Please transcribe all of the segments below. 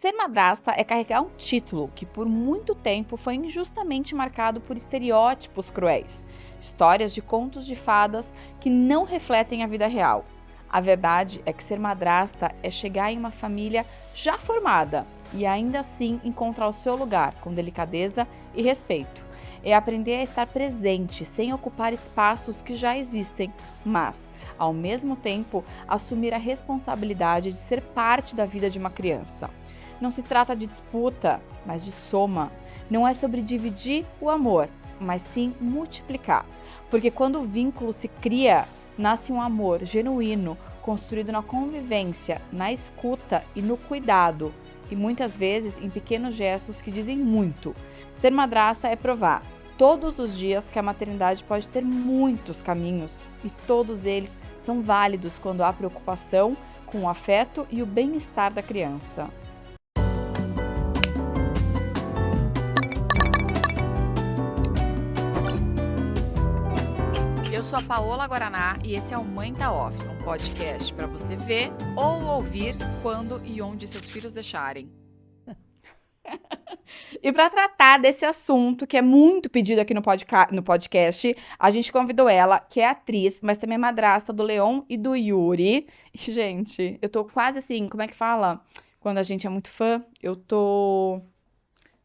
Ser madrasta é carregar um título que por muito tempo foi injustamente marcado por estereótipos cruéis, histórias de contos de fadas que não refletem a vida real. A verdade é que ser madrasta é chegar em uma família já formada e ainda assim encontrar o seu lugar com delicadeza e respeito. É aprender a estar presente sem ocupar espaços que já existem, mas, ao mesmo tempo, assumir a responsabilidade de ser parte da vida de uma criança. Não se trata de disputa, mas de soma. Não é sobre dividir o amor, mas sim multiplicar. Porque quando o vínculo se cria, nasce um amor genuíno, construído na convivência, na escuta e no cuidado. E muitas vezes em pequenos gestos que dizem muito. Ser madrasta é provar todos os dias que a maternidade pode ter muitos caminhos e todos eles são válidos quando há preocupação com o afeto e o bem-estar da criança. Eu sou a Paola Guaraná e esse é o Mãe Tá Off, um podcast para você ver ou ouvir quando e onde seus filhos deixarem. E para tratar desse assunto, que é muito pedido aqui no podcast, a gente convidou ela, que é atriz, mas também é madrasta do Leon e do Yuri. E, gente, eu tô quase assim, como é que fala? Quando a gente é muito fã, eu tô...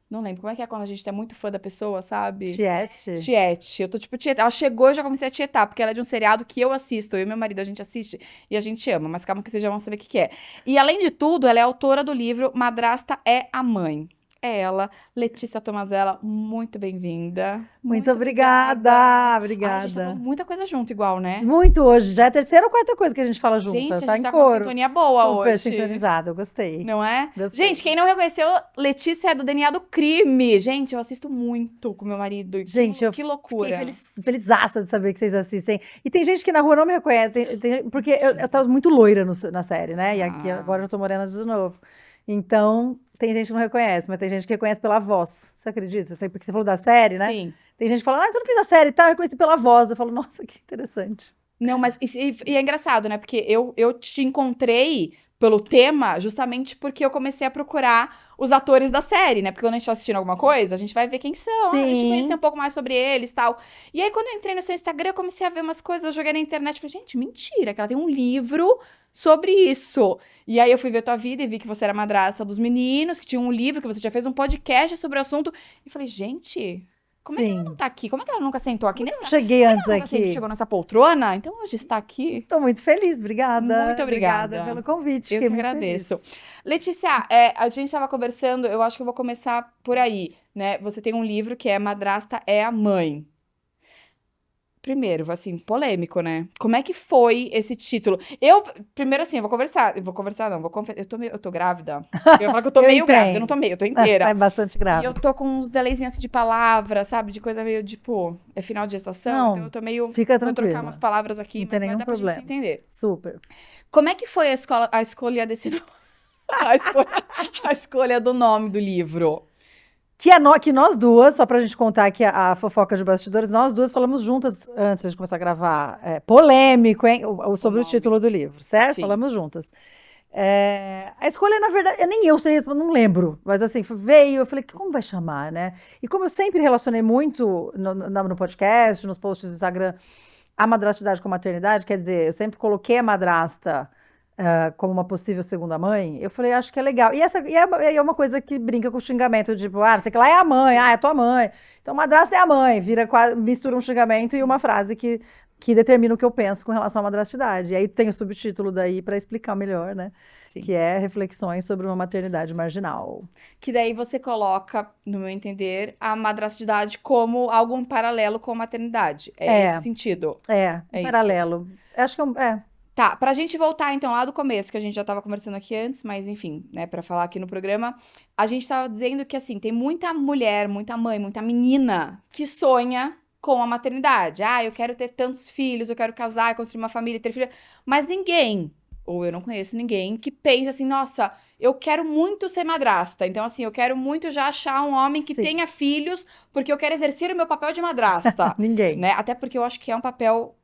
Não lembro, como é que é quando a gente é muito fã da pessoa, sabe? Tiete. Tiete. Eu tô tipo tieta. Ela chegou e eu já comecei a tietar, porque ela é de um seriado que eu assisto, eu e meu marido, a gente assiste e a gente ama, mas calma que vocês já vão saber o que é. E além de tudo, ela é autora do livro Madrasta é a Mãe. É ela, Letícia Tomazella, muito bem-vinda. Muito obrigada. Ai, Obrigada. a gente tá falando muita coisa junto igual, né? Muito hoje. Já é a terceira ou quarta coisa que a gente fala junto. Gente, a tá gente em tá com uma coro. sintonia boa Super hoje. sintonizada, eu gostei. Não é? Gostei. Gente, quem não reconheceu, Letícia é do DNA do Crime. Gente, eu assisto muito com meu marido. Gente, que loucura. Fiquei felizaça de saber que vocês assistem. E tem gente que na rua não me reconhece, porque eu tô muito loira na série, né? E aqui agora eu tô morena de novo. Então, tem gente que não reconhece, mas tem gente que reconhece pela voz. Você acredita? Porque você falou da série, né? Sim. Tem gente que fala, você não fez a série, tá? Eu reconheci pela voz. Eu falo, nossa, que interessante. Não, mas e é engraçado, né? Porque eu te encontrei pelo tema justamente porque eu comecei a procurar os atores da série, né? Porque quando a gente tá assistindo alguma coisa, a gente vai ver quem são, a gente conhecer um pouco mais sobre eles e tal. E aí, quando eu entrei no seu Instagram, eu comecei a ver umas coisas, eu joguei na internet e falei, gente, mentira, que ela tem um livro sobre isso. E aí eu fui ver tua vida e vi que você era madrasta dos meninos, que tinha um livro, que você já fez um podcast sobre o assunto. E falei, gente... Como é que ela não tá aqui? Como é que ela nunca sentou aqui? Eu cheguei antes ela nunca aqui. chegou nessa poltrona? Então hoje está aqui. Tô muito feliz, obrigada. Muito obrigada. Pelo convite. Eu que agradeço. Letícia, a gente estava conversando, eu acho que eu vou começar por aí, né? Você tem um livro que é Madrasta é a Mãe. Primeiro, assim, polêmico, né? Como é que foi esse título? Primeiro assim, eu tô grávida. Eu ia falar que eu tô meio grávida, eu não tô meio, eu tô inteira. É bastante grávida. E eu tô com uns delayzinhos assim de palavras, sabe? De coisa meio, tipo, é final de gestação, não, então eu tô meio... Fica vou trocar umas palavras aqui, não tem mas vai nenhum dar problema. pra gente se entender. Super. Como é que foi a escolha desse nome? a escolha do nome do livro? Que nós duas, só pra gente contar aqui a fofoca de bastidores, nós duas falamos juntas antes de começar a gravar. Polêmico, hein? Sobre o título do livro, certo? Sim. Falamos juntas. A escolha, na verdade, nem eu sei responder, não lembro. Mas assim, veio, eu falei, como vai chamar, né? E como eu sempre relacionei muito no podcast, nos posts do Instagram, a madrastidade com a maternidade, quer dizer, eu sempre coloquei a madrasta como uma possível segunda mãe, eu falei, acho que é legal. E é uma coisa que brinca com o xingamento, tipo, não sei que lá é a mãe, é tua mãe. Então, madrasta é a mãe, mistura um xingamento e uma frase que determina o que eu penso com relação à madrastidade. E aí tem o subtítulo daí para explicar melhor, né? Sim. Que é Reflexões sobre uma Maternidade Marginal. Que daí você coloca, no meu entender, a madrastidade como algo em paralelo com a maternidade. É esse o sentido? É paralelo. Acho que Tá, pra gente voltar então lá do começo, que a gente já tava conversando aqui antes, mas enfim, né, pra falar aqui no programa, a gente tava dizendo que assim, tem muita mulher, muita mãe, muita menina que sonha com a maternidade. Eu quero ter tantos filhos, eu quero casar, construir uma família, ter filho, mas ninguém, ou eu não conheço ninguém, que pense assim, nossa, eu quero muito ser madrasta, então assim, eu quero muito já achar um homem que tenha filhos, porque eu quero exercer o meu papel de madrasta. Ninguém. Né? Até porque eu acho que é um papel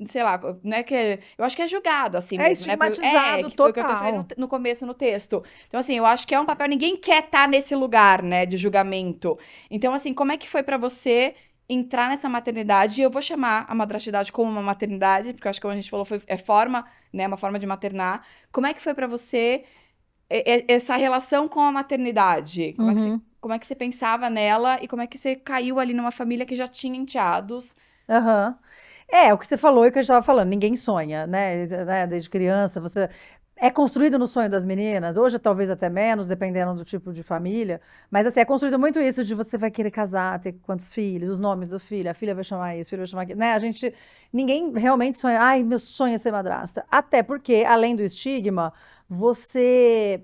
sei lá, não é que, eu acho que é julgado assim É mesmo, né? estigmatizado Que foi o que eu falei total. no começo no texto. Então, assim, eu acho que é um papel, ninguém quer estar nesse lugar, né, de julgamento. Então, assim, como é que foi pra você entrar nessa maternidade? E eu vou chamar a madrastidade como uma maternidade, porque eu acho que, como a gente falou, é forma, né, uma forma de maternar. Como é que foi pra você essa relação com a maternidade? Uhum. Como é que você pensava nela e como é que você caiu ali numa família que já tinha enteados? Aham. É, o que você falou e o que eu estava falando, ninguém sonha, né? Desde criança, você é construído no sonho das meninas, hoje talvez até menos, dependendo do tipo de família, mas assim, é construído muito isso de você vai querer casar, ter quantos filhos, os nomes do filho, a filha vai chamar isso, o filho vai chamar aquilo, né? Ninguém realmente sonha, ai, meu sonho é ser madrasta. Até porque, além do estigma, você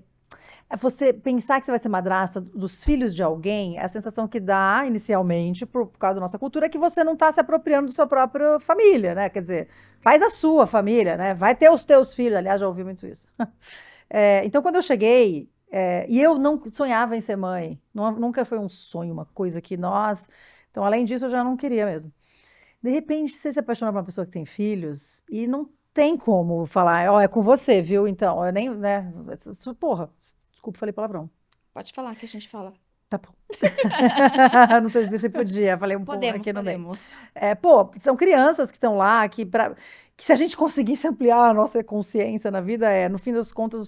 você pensar que você vai ser madrasta dos filhos de alguém, é a sensação que dá inicialmente, por causa da nossa cultura, é que você não está se apropriando da sua própria família, né? Quer dizer, faz a sua família, né? Vai ter os teus filhos. Aliás, já ouvi muito isso. Então, quando eu cheguei, e eu não sonhava em ser mãe, nunca foi um sonho, uma coisa que nós. Então, além disso, eu já não queria mesmo. De repente, você se apaixona por uma pessoa que tem filhos e não tem como falar, ó, é com você, viu? Então, eu nem, né? Porra, desculpa, falei palavrão. Pode falar que a gente fala. Tá bom. Não sei se podia, falei um pouco Podemos, aqui no meio. podemos. Pô, são crianças que estão lá, que se a gente conseguisse ampliar a nossa consciência na vida, no fim das contas,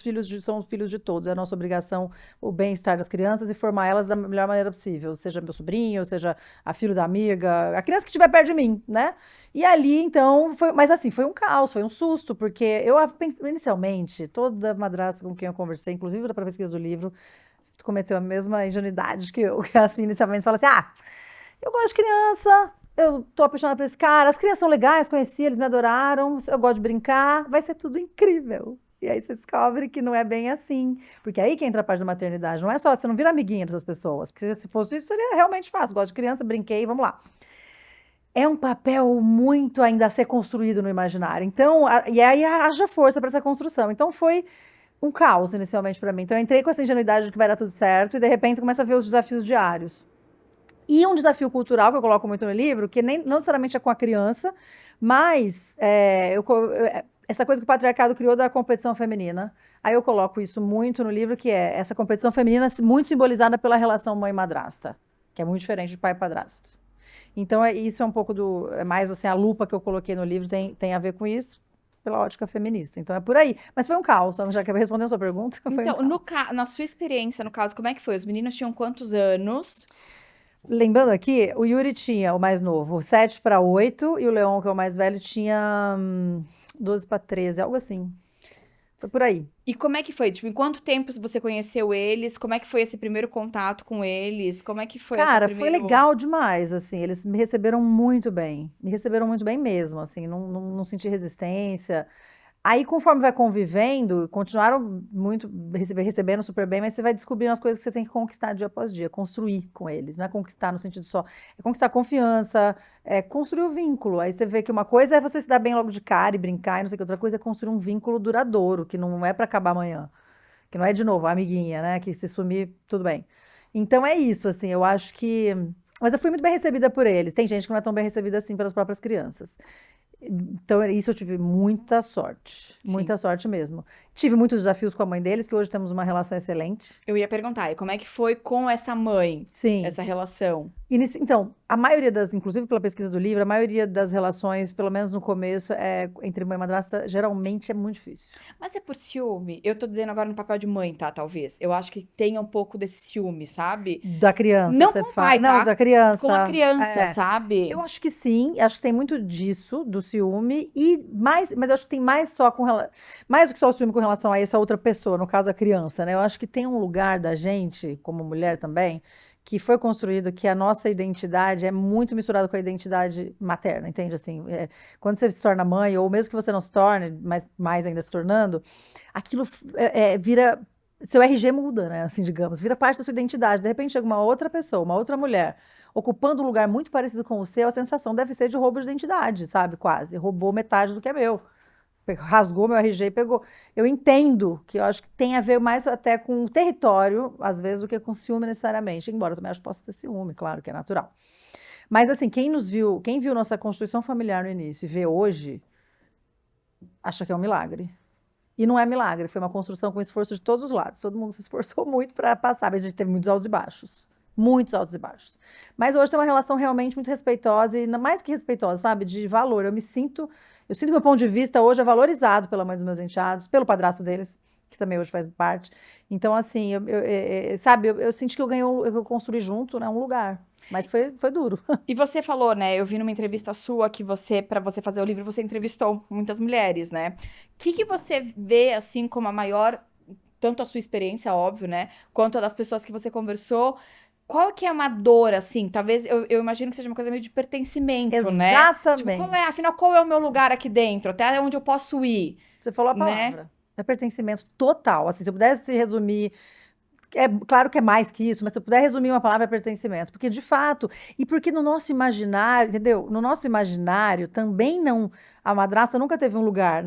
são os filhos de todos. É a nossa obrigação o bem-estar das crianças e formar elas da melhor maneira possível. Seja meu sobrinho, seja a filho da amiga, a criança que estiver perto de mim, né? E ali, então, mas assim, foi um caos, foi um susto, porque eu pensei, inicialmente, toda madrasta com quem eu conversei, inclusive para a pesquisa do livro, cometeu a mesma ingenuidade que eu, que assim, inicialmente fala assim, eu gosto de criança, eu tô apaixonada por esse cara, as crianças são legais, conheci, eles me adoraram, eu gosto de brincar, vai ser tudo incrível. E aí você descobre que não é bem assim. Porque aí que entra a parte da maternidade. Não é só, você não vira amiguinha dessas pessoas. Porque se fosse isso, seria realmente fácil. Gosto de criança, brinquei, vamos lá. É um papel muito ainda a ser construído no imaginário. Então, e aí haja força para essa construção. Então foi um caos inicialmente para mim. Então eu entrei com essa ingenuidade de que vai dar tudo certo e de repente começa a ver os desafios diários. E um desafio cultural que eu coloco muito no livro, que nem não necessariamente é com a criança, mas essa coisa que o patriarcado criou da competição feminina. Aí eu coloco isso muito no livro, que é essa competição feminina muito simbolizada pela relação mãe-madrasta, que é muito diferente de pai e padrasto. Então isso é um pouco é mais assim, a lupa que eu coloquei no livro tem a ver com isso, pela ótica feminista. Então é por aí. Mas foi um caos, já que eu responder a sua pergunta, foi Então, um caos. na sua experiência, no caso, como é que foi? Os meninos tinham quantos anos? Lembrando aqui, o Yuri tinha o mais novo, 7 para 8, e o Leon, que é o mais velho, tinha 12 para 13, algo assim. Foi por aí. E como é que foi? Tipo, em quanto tempo você conheceu eles? Como é que foi esse primeiro contato com eles? Como é que foi essa Cara, foi primeira... legal demais, assim, eles me receberam muito bem. Me receberam muito bem mesmo, assim, não senti resistência. Aí, conforme vai convivendo, continuaram muito recebendo super bem, mas você vai descobrindo as coisas que você tem que conquistar dia após dia, construir com eles. Não é conquistar no sentido só, é conquistar confiança, é construir o vínculo. Aí você vê que uma coisa é você se dar bem logo de cara e brincar e não sei o que, outra coisa é construir um vínculo duradouro, que não é para acabar amanhã. Que não é de novo a amiguinha, né? Que se sumir, tudo bem. Então é isso, assim, eu acho que. Mas eu fui muito bem recebida por eles. Tem gente que não é tão bem recebida assim pelas próprias crianças. Então, isso eu tive muita sorte mesmo. Tive muitos desafios com a mãe deles, que hoje temos uma relação excelente. Eu ia perguntar, e como é que foi com essa mãe? Sim. Essa relação? Então, a maioria inclusive pela pesquisa do livro, a maioria das relações, pelo menos no começo, entre mãe e madrasta, geralmente é muito difícil. Mas é por ciúme? Eu tô dizendo agora no papel de mãe, tá? Talvez. Eu acho que tenha um pouco desse ciúme, sabe? Da criança, não você com o fala. pai, Não, tá? da criança. Com a criança, sabe? Eu acho que sim, acho que tem muito disso, do ciúme, mas eu acho que tem mais mais do que só o ciúme com relação a essa outra pessoa, no caso a criança, né? Eu acho que tem um lugar da gente, como mulher também, que foi construído que a nossa identidade é muito misturada com a identidade materna, entende? Assim, quando você se torna mãe, ou mesmo que você não se torne, mas mais ainda se tornando, aquilo vira... Seu RG muda, né? Assim, digamos, vira parte da sua identidade. De repente chega uma outra pessoa, uma outra mulher, ocupando um lugar muito parecido com o seu, a sensação deve ser de roubo de identidade, sabe? Quase. Roubou metade do que é meu. Rasgou meu RG e pegou. Eu entendo que eu acho que tem a ver mais até com o território, às vezes, do que com ciúme necessariamente. Embora eu também acho que possa ter ciúme, claro, que é natural. Mas, assim, quem viu nossa constituição familiar no início e vê hoje, acha que é um milagre. E não é milagre, foi uma construção com esforço de todos os lados. Todo mundo se esforçou muito para passar, mas a gente teve muitos altos e baixos. Muitos altos e baixos. Mas hoje tem uma relação realmente muito respeitosa, e mais que respeitosa, sabe? De valor. Eu sinto que meu ponto de vista hoje é valorizado pela mãe dos meus enteados, pelo padrasto deles, que também hoje faz parte. Então, assim, sabe, eu sinto que eu construí junto, né, um lugar. Mas foi duro. E você falou, né? Eu vi numa entrevista sua que para você fazer o livro, você entrevistou muitas mulheres, né? O que você vê, assim, como a maior, tanto a sua experiência, óbvio, né? Quanto a das pessoas que você conversou. Qual que é uma dor, assim? Talvez, eu imagino que seja uma coisa meio de pertencimento, né? Tipo, Exatamente. afinal, qual é o meu lugar aqui dentro? Até onde eu posso ir, Você falou a né? palavra. É pertencimento total. Assim, se eu pudesse resumir, é claro que é mais que isso, mas se eu puder resumir uma palavra, é pertencimento. Porque, de fato, e porque no nosso imaginário, entendeu? No nosso imaginário também não. A madrasta nunca teve um lugar.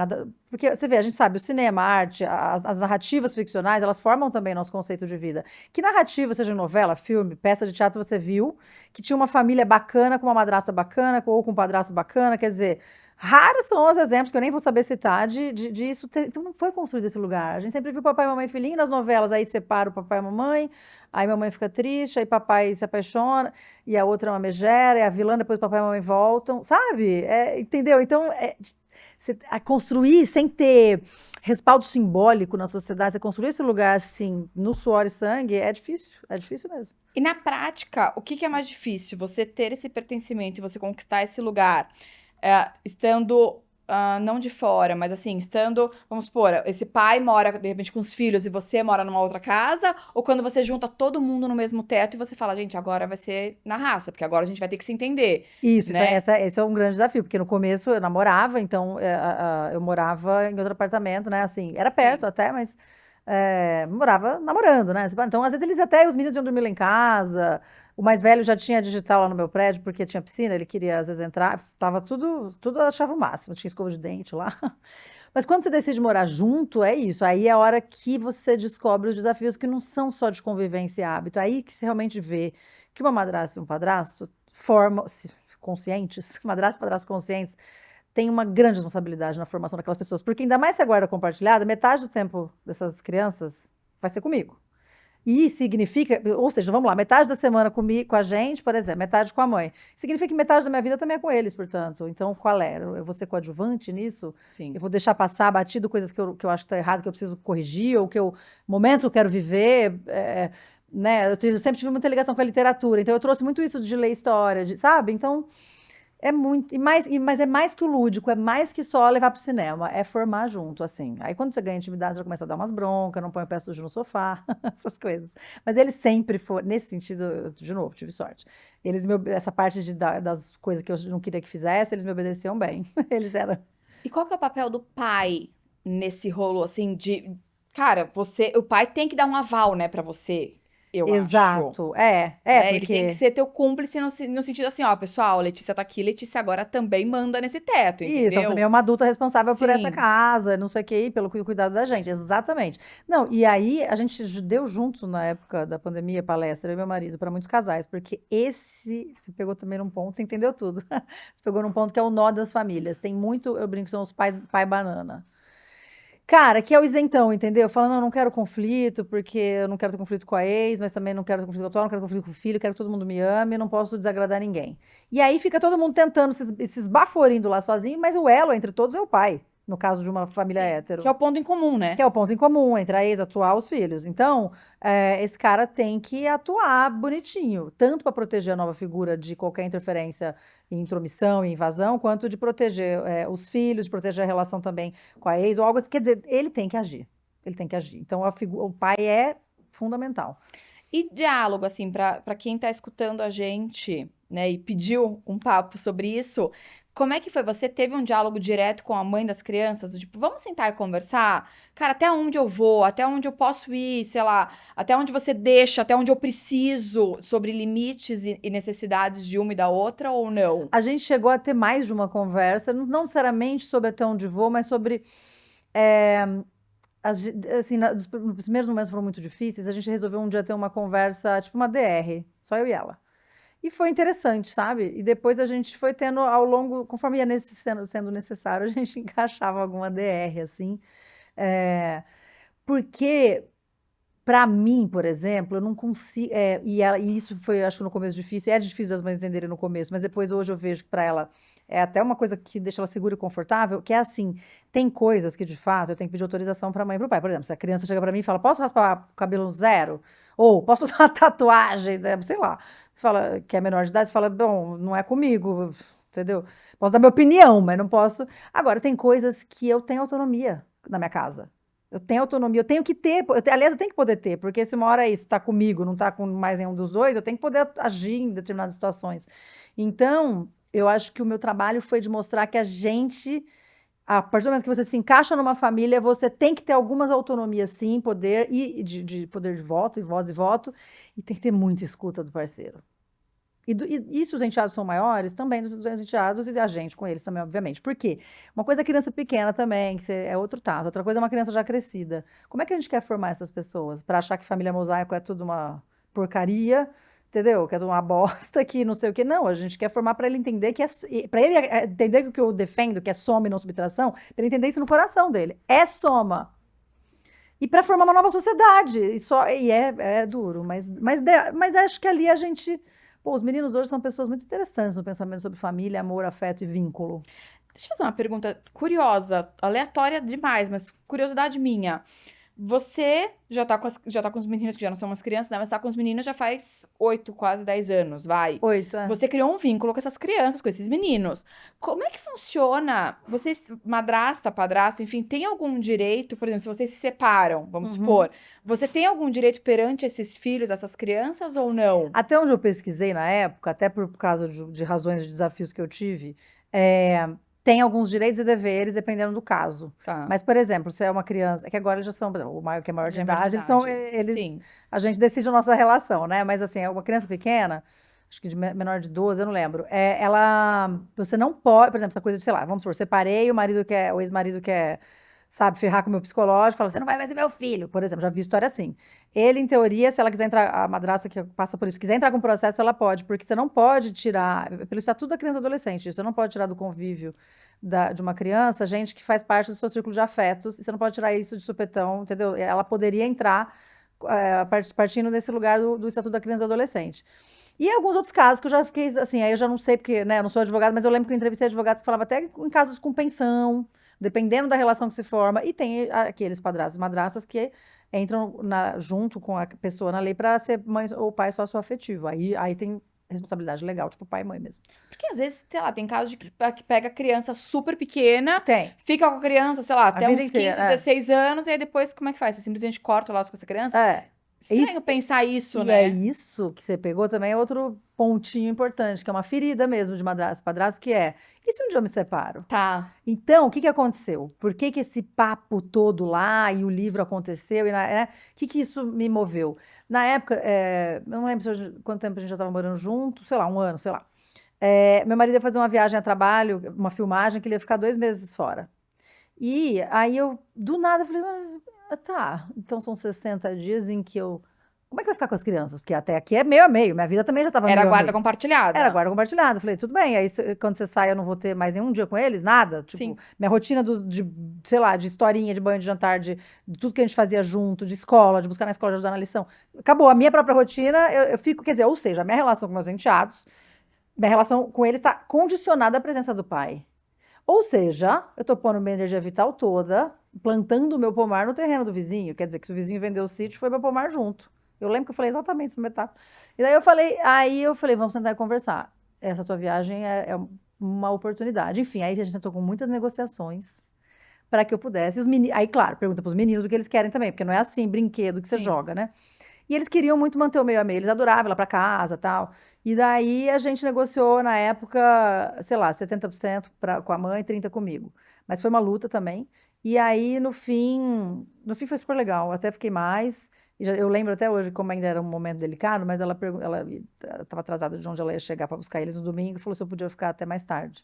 Porque você vê, a gente sabe, o cinema, a arte, as narrativas ficcionais, elas formam também nosso conceito de vida. Que narrativa, seja novela, filme, peça de teatro, você viu que tinha uma família bacana, com uma madrasta bacana, ou com um padrasto bacana, quer dizer. Raros são os exemplos, que eu nem vou saber citar, de isso então não foi construído esse lugar. A gente sempre viu papai, mamãe e filhinho nas novelas, aí separa o papai e a mamãe, aí mamãe fica triste, aí papai se apaixona, e a outra é uma megera, e a vilã, depois papai e mamãe voltam, sabe? Entendeu? Então, construir sem ter respaldo simbólico na sociedade, você construir esse lugar assim, no suor e sangue, é difícil mesmo. E na prática, o que é mais difícil? Você ter esse pertencimento e você conquistar esse lugar, estando não de fora, mas assim, estando, vamos supor, esse pai mora de repente com os filhos e você mora numa outra casa, ou quando você junta todo mundo no mesmo teto e você fala, gente, agora vai ser na raça, porque agora a gente vai ter que se entender. Isso, né? esse é um grande desafio, porque no começo eu namorava, então eu morava em outro apartamento, né? Assim, era perto até, mas morava namorando, né? Então, às vezes eles até, os meninos iam dormir lá em casa. O mais velho já tinha digital lá no meu prédio, porque tinha piscina, ele queria às vezes entrar, tava tudo achava o máximo, tinha escova de dente lá. Mas quando você decide morar junto, é isso. Aí é a hora que você descobre os desafios que não são só de convivência e hábito. Aí que você realmente vê que uma madrasta e um padrasto conscientes, madrasta e padrasto conscientes, tem uma grande responsabilidade na formação daquelas pessoas. Porque ainda mais se a guarda compartilhada, metade do tempo dessas crianças vai ser comigo. E significa, ou seja, vamos lá, metade da semana comigo, com a gente, por exemplo, metade com a mãe. Significa que metade da minha vida também é com eles, portanto. Então, qual é? Eu vou ser coadjuvante nisso? Sim. Eu vou deixar passar batido coisas que eu acho que tá errado, que eu preciso corrigir, ou momentos que eu quero viver. Né? Eu sempre tive muita ligação com a literatura, então eu trouxe muito isso de ler história, sabe? Então, é muito. Mas é mais que o lúdico, é mais que só levar pro cinema, é formar junto, assim. Aí quando você ganha intimidade, você já começa a dar umas broncas, não põe o pé sujo no sofá, essas coisas. Mas eles sempre foram, nesse sentido, de novo, tive sorte. Essa parte das coisas que eu não queria que fizesse, eles me obedeciam bem. Eles eram. E qual que é o papel do pai nesse rolo, assim, de... Cara, o pai tem que dar um aval, né, pra você, eu acho. Exato, né? porque... Ele tem que ser teu cúmplice no sentido assim, ó, pessoal, Letícia tá aqui, Letícia agora também manda nesse teto, entendeu? Isso, ela também é uma adulta responsável por essa Sim. casa, não sei o que, pelo cuidado da gente, exatamente. Não, e aí a gente deu junto na época da pandemia palestra, eu e meu marido, para muitos casais, porque você pegou também num ponto, você entendeu tudo. Você pegou num ponto que é o nó das famílias. Tem muito, eu brinco, são os pais, pai banana. Cara, que é o isentão, entendeu? Falando, eu não quero conflito, porque eu não quero ter conflito com a ex, mas também não quero ter conflito com a atual, não quero conflito com o filho, quero que todo mundo me ame, não posso desagradar ninguém. E aí fica todo mundo tentando se esbaforindo lá sozinho, mas o elo entre todos é o pai, no caso de uma família hétero. Que é o ponto em comum, né? Que é o ponto em comum entre a ex, atual e os filhos. Então, esse cara tem que atuar bonitinho, tanto para proteger a nova figura de qualquer interferência, intromissão e invasão, quanto de proteger os filhos, de proteger a relação também com a ex, ou algo assim. Quer dizer, ele tem que agir. Ele tem que agir. Então, o pai é fundamental. E diálogo, assim, para quem tá escutando a gente, né, e pediu um papo sobre isso, como é que foi? Você teve um diálogo direto com a mãe das crianças? Do tipo, vamos sentar e conversar? Cara, até onde eu vou? Até onde eu posso ir? Sei lá, até onde você deixa? Até onde eu preciso? Sobre limites e necessidades de uma e da outra ou não? A gente chegou a ter mais de uma conversa, não necessariamente sobre até onde vou, mas sobre... assim, nos primeiros momentos foram muito difíceis, a gente resolveu um dia ter uma conversa, tipo uma DR, só eu e ela. E foi interessante, sabe? E depois a gente foi tendo ao longo, conforme ia sendo necessário, a gente encaixava alguma DR, assim. É, porque, para mim, por exemplo, eu não consigo. E isso foi, acho que no começo difícil, é difícil das mães entenderem no começo, mas depois hoje eu vejo que para ela é até uma coisa que deixa ela segura e confortável, que é assim: tem coisas que de fato eu tenho que pedir autorização para a mãe e para o pai. Por exemplo, se a criança chega para mim e fala: posso raspar o cabelo no zero? Ou posso fazer uma tatuagem, né? Sei lá. Fala que é menor de idade, você fala: bom, não é comigo, entendeu? Posso dar minha opinião, mas não posso. Agora, tem coisas que eu tenho autonomia na minha casa. Eu tenho autonomia, eu tenho que ter, aliás, eu tenho que poder ter, porque se uma hora isso está comigo, não está com mais nenhum dos dois, eu tenho que poder agir em determinadas situações. Então, eu acho que o meu trabalho foi de mostrar que a gente, a partir do momento que você se encaixa numa família, você tem que ter algumas autonomias, sim, poder, e de poder de voto, e voz e voto, e tem que ter muita escuta do parceiro. E se os enteados são maiores, também dos enteados e a gente com eles também, obviamente. Por quê? Uma coisa é criança pequena também, que é outro tato. Outra coisa é uma criança já crescida. Como é que a gente quer formar essas pessoas? Para achar que família mosaico é tudo uma porcaria, entendeu? Que é tudo uma bosta, que não sei o quê. Não, a gente quer formar para ele entender que para ele entender que o que eu defendo, que é soma e não subtração, para ele entender isso no coração dele. É soma. E para formar uma nova sociedade. É duro, mas acho que ali a gente. Pô, os meninos hoje são pessoas muito interessantes no pensamento sobre família, amor, afeto e vínculo. Deixa eu fazer uma pergunta curiosa, aleatória demais, mas curiosidade minha. Você já tá com os meninos que já não são umas crianças, né? Mas tá com os meninos já faz 8, quase 10 anos, vai. 8, é. Você criou um vínculo com essas crianças, com esses meninos. Como é que funciona? Vocês, madrasta, padrasto, enfim, tem algum direito, por exemplo, se vocês se separam, vamos supor, você tem algum direito perante esses filhos, essas crianças ou não? Até onde eu pesquisei na época, até por causa de razões de desafios que eu tive, tem alguns direitos e deveres dependendo do caso. Tá. Mas, por exemplo, se é uma criança, é que agora eles já são, por exemplo, o Maio que é maior de Já é maior de idade, idade. Sim. a gente decide a nossa relação, né? Mas assim, é uma criança pequena, acho que menor de 12, eu não lembro. Você não pode, por exemplo, essa coisa de, sei lá, vamos supor, separei, o ex-marido quer, sabe, ferrar com o meu psicológico, fala, você não vai mais ser meu filho, por exemplo, já vi história assim. Ele, em teoria, se ela quiser entrar, a madrasta que passa por isso, quiser entrar com o processo, ela pode, porque você não pode tirar, pelo Estatuto da Criança e Adolescente, você não pode tirar do convívio de uma criança, gente que faz parte do seu círculo de afetos, e você não pode tirar isso de supetão, entendeu? Ela poderia entrar partindo desse lugar do Estatuto da Criança e Adolescente. E alguns outros casos que eu já fiquei, assim, aí eu já não sei, porque, né, eu não sou advogada, mas eu lembro que eu entrevistei advogados que falavam até em casos com pensão, dependendo da relação que se forma, e tem aqueles padrastos e madrastas que entram junto com a pessoa na lei para ser mãe ou pai sócio-afetivo. Aí tem responsabilidade legal, tipo pai e mãe mesmo. Porque às vezes, sei lá, tem casos de que pega a criança super pequena, Tem. fica com a criança, sei lá, até vida uns 15, inteira, 16 anos, e aí depois como é que faz? Você simplesmente corta o laço com essa criança? É. Estranho pensar isso, E né? é isso que você pegou também, é outro pontinho importante, que é uma ferida mesmo de madrasta, padrasto, que é, e se um dia eu me separo? Tá. Então, o que aconteceu? Por que esse papo todo lá e o livro aconteceu? O que isso me moveu? Na época, eu não lembro quanto tempo a gente já estava morando junto, sei lá, um ano, sei lá. Meu marido ia fazer uma viagem a trabalho, uma filmagem, que ele ia ficar 2 meses fora. E aí eu, do nada, falei, tá, então são 60 dias em que eu... Como é que vai ficar com as crianças? Porque até aqui é meio a meio, minha vida também já estava meio Era a guarda meio. compartilhada. Era guarda compartilhada. Falei, tudo bem, aí quando você sai eu não vou ter mais nenhum dia com eles, nada. Tipo, Sim. minha rotina sei lá, de historinha, de banho, de jantar, de tudo que a gente fazia junto, de escola, de buscar na escola, de ajudar na lição. Acabou, a minha própria rotina, eu fico, quer dizer, ou seja, a minha relação com meus enteados, minha relação com eles está condicionada à presença do pai. Ou seja, eu tô pondo minha energia vital toda, plantando o meu pomar no terreno do vizinho. Quer dizer que se o vizinho vendeu o sítio, foi meu pomar junto. Eu lembro que eu falei exatamente essa metade. E daí eu falei, vamos sentar e conversar. Essa tua viagem é uma oportunidade. Enfim, aí a gente sentou com muitas negociações para que eu pudesse. Aí, claro, pergunta para os meninos o que eles querem também, porque não é assim, brinquedo que você joga, né? E eles queriam muito manter o meio a meio, eles adoravam ir lá para casa e tal. E daí a gente negociou na época, sei lá, 70% com a mãe, 30% comigo. Mas foi uma luta também. E aí, no fim foi super legal. Até fiquei mais. Eu lembro até hoje como ainda era um momento delicado, mas ela estava atrasada de onde ela ia chegar para buscar eles no domingo e falou se eu podia ficar até mais tarde.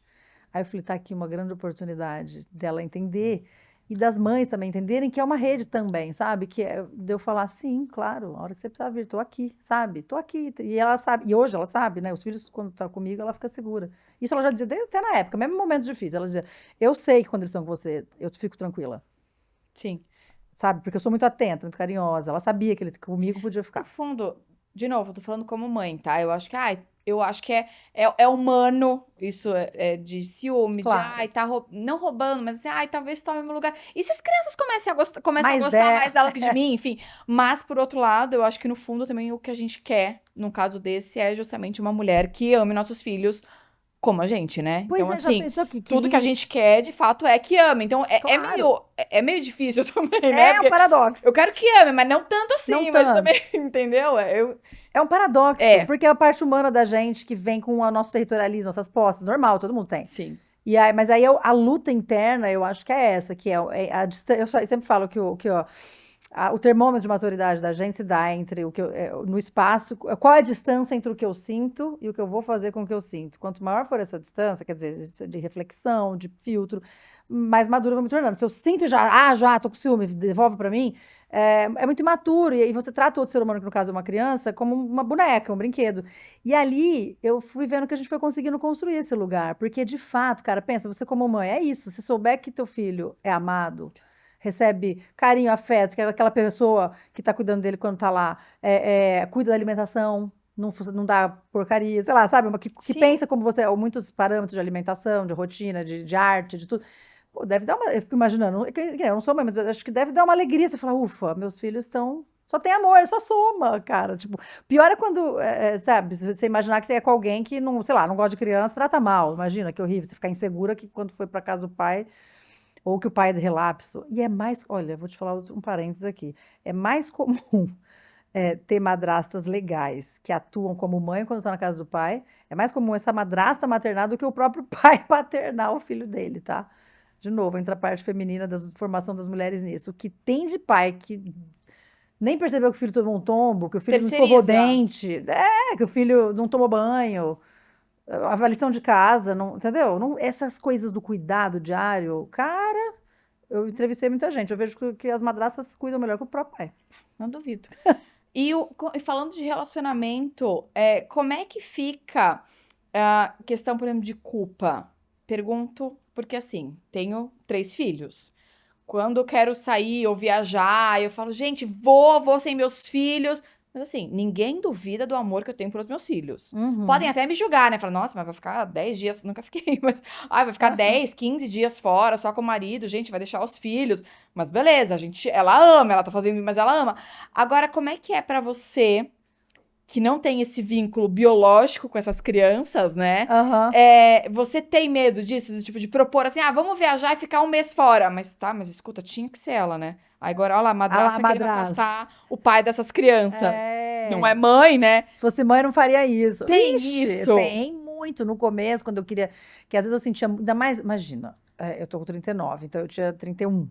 Aí eu falei, tá aqui uma grande oportunidade dela entender E das mães também entenderem que é uma rede também, sabe? Que é de eu falar, sim, claro, a hora que você precisar vir, tô aqui, sabe? Tô aqui. E ela sabe, e hoje ela sabe, né? Os filhos, quando tá comigo, ela fica segura. Isso ela já dizia até na época, mesmo em momentos difíceis. Ela dizia, eu sei que quando eles estão com você, eu fico tranquila, Sim. sabe? Porque eu sou muito atenta, muito carinhosa. Ela sabia que eles comigo podia No ficar. fundo, de novo, eu tô falando como mãe, tá? Eu acho que é humano isso é de ciúme, de Claro. tá não roubando, mas assim, talvez tome meu lugar. E se as crianças começam a Mas gostar mais dela que de mim, enfim. Mas, por outro lado, eu acho que no fundo também o que a gente quer, num caso desse, é justamente uma mulher que ame nossos filhos como a gente, né? Pois Então, é, já assim, pensou que tudo que a queria. gente quer, de fato, é que ame. Então, é Claro. meio difícil também, né? É um Porque paradoxo. eu quero que ame, mas não tanto Não assim, mas tanto. também, entendeu? É um paradoxo, É, porque é a parte humana da gente que vem com o nosso territorialismo, essas posses, normal, todo mundo tem. sim. E aí, mas aí a luta interna, eu acho que é essa, que é a distância. Eu sempre falo o termômetro de maturidade da gente se dá entre no espaço, qual é a distância entre o que eu sinto e o que eu vou fazer com o que eu sinto. Quanto maior for essa distância, quer dizer, de reflexão, de filtro, mais madura eu vou me tornando. Se eu sinto e já tô com ciúme, devolve pra mim, é muito imaturo. E aí você trata o outro ser humano, que no caso é uma criança, como uma boneca, um brinquedo. E ali eu fui vendo que a gente foi conseguindo construir esse lugar. Porque, de fato, cara, pensa, você como mãe, é isso. Se souber que teu filho é amado, recebe carinho, afeto, que é aquela pessoa que tá cuidando dele quando tá lá, cuida da alimentação, não dá porcaria, sei lá, sabe? Que Sim. pensa como você, ou muitos parâmetros de alimentação, de rotina, de arte, de tudo. Pô, deve dar uma. Eu fico imaginando, eu não sou mãe, mas eu acho que deve dar uma alegria. Você falar, ufa, meus filhos estão. Só tem amor, só soma, cara. Tipo, pior é quando, sabe, se você imaginar que é com alguém que não, sei lá, não gosta de criança, trata mal. Imagina que horrível você ficar insegura que quando foi pra casa do pai, ou que o pai é de relapso. E é mais, olha, vou te falar um parênteses aqui. É mais comum ter madrastas legais que atuam como mãe quando estão na casa do pai. É mais comum essa madrasta maternar do que o próprio pai paternar o filho dele, tá? De novo, entra a parte feminina da formação das mulheres nisso. O que tem de pai que nem percebeu que o filho tomou um tombo, que o filho não escovou o Terceiriza. dente, que o filho não tomou banho, a lição de casa, não, entendeu? Essas coisas do cuidado diário, cara, eu entrevistei muita gente. Eu vejo que as madrastas cuidam melhor que o próprio pai. Não duvido. E falando de relacionamento, como é que fica a questão, por exemplo, de culpa? Pergunto porque, assim, tenho 3 filhos. Quando eu quero sair ou viajar, eu falo, gente, vou sem meus filhos. Mas assim, ninguém duvida do amor que eu tenho pelos meus filhos. Podem Uhum. até me julgar, né? Falar, nossa, mas vai ficar 10 dias, nunca fiquei, mas vai ficar Aham. 10, 15 dias fora, só com o marido, gente, vai deixar os filhos. Mas beleza, ela ama, ela tá fazendo, mas ela ama. Agora, como é que é pra você que não tem esse vínculo biológico com essas crianças, né? Aham. Você tem medo disso? Do tipo, de propor assim, vamos viajar e ficar um mês fora. Mas escuta, tinha que ser ela, né? Aí agora, olha lá, a Ah lá, madrasta querendo madrasta. afastar o pai dessas crianças. Não é É. mãe, né? Se fosse mãe, eu não faria isso. Tem Ixi, isso. tem muito. No começo, quando eu queria. Que às vezes eu sentia. Ainda mais. Imagina, eu tô com 39, então eu tinha 31.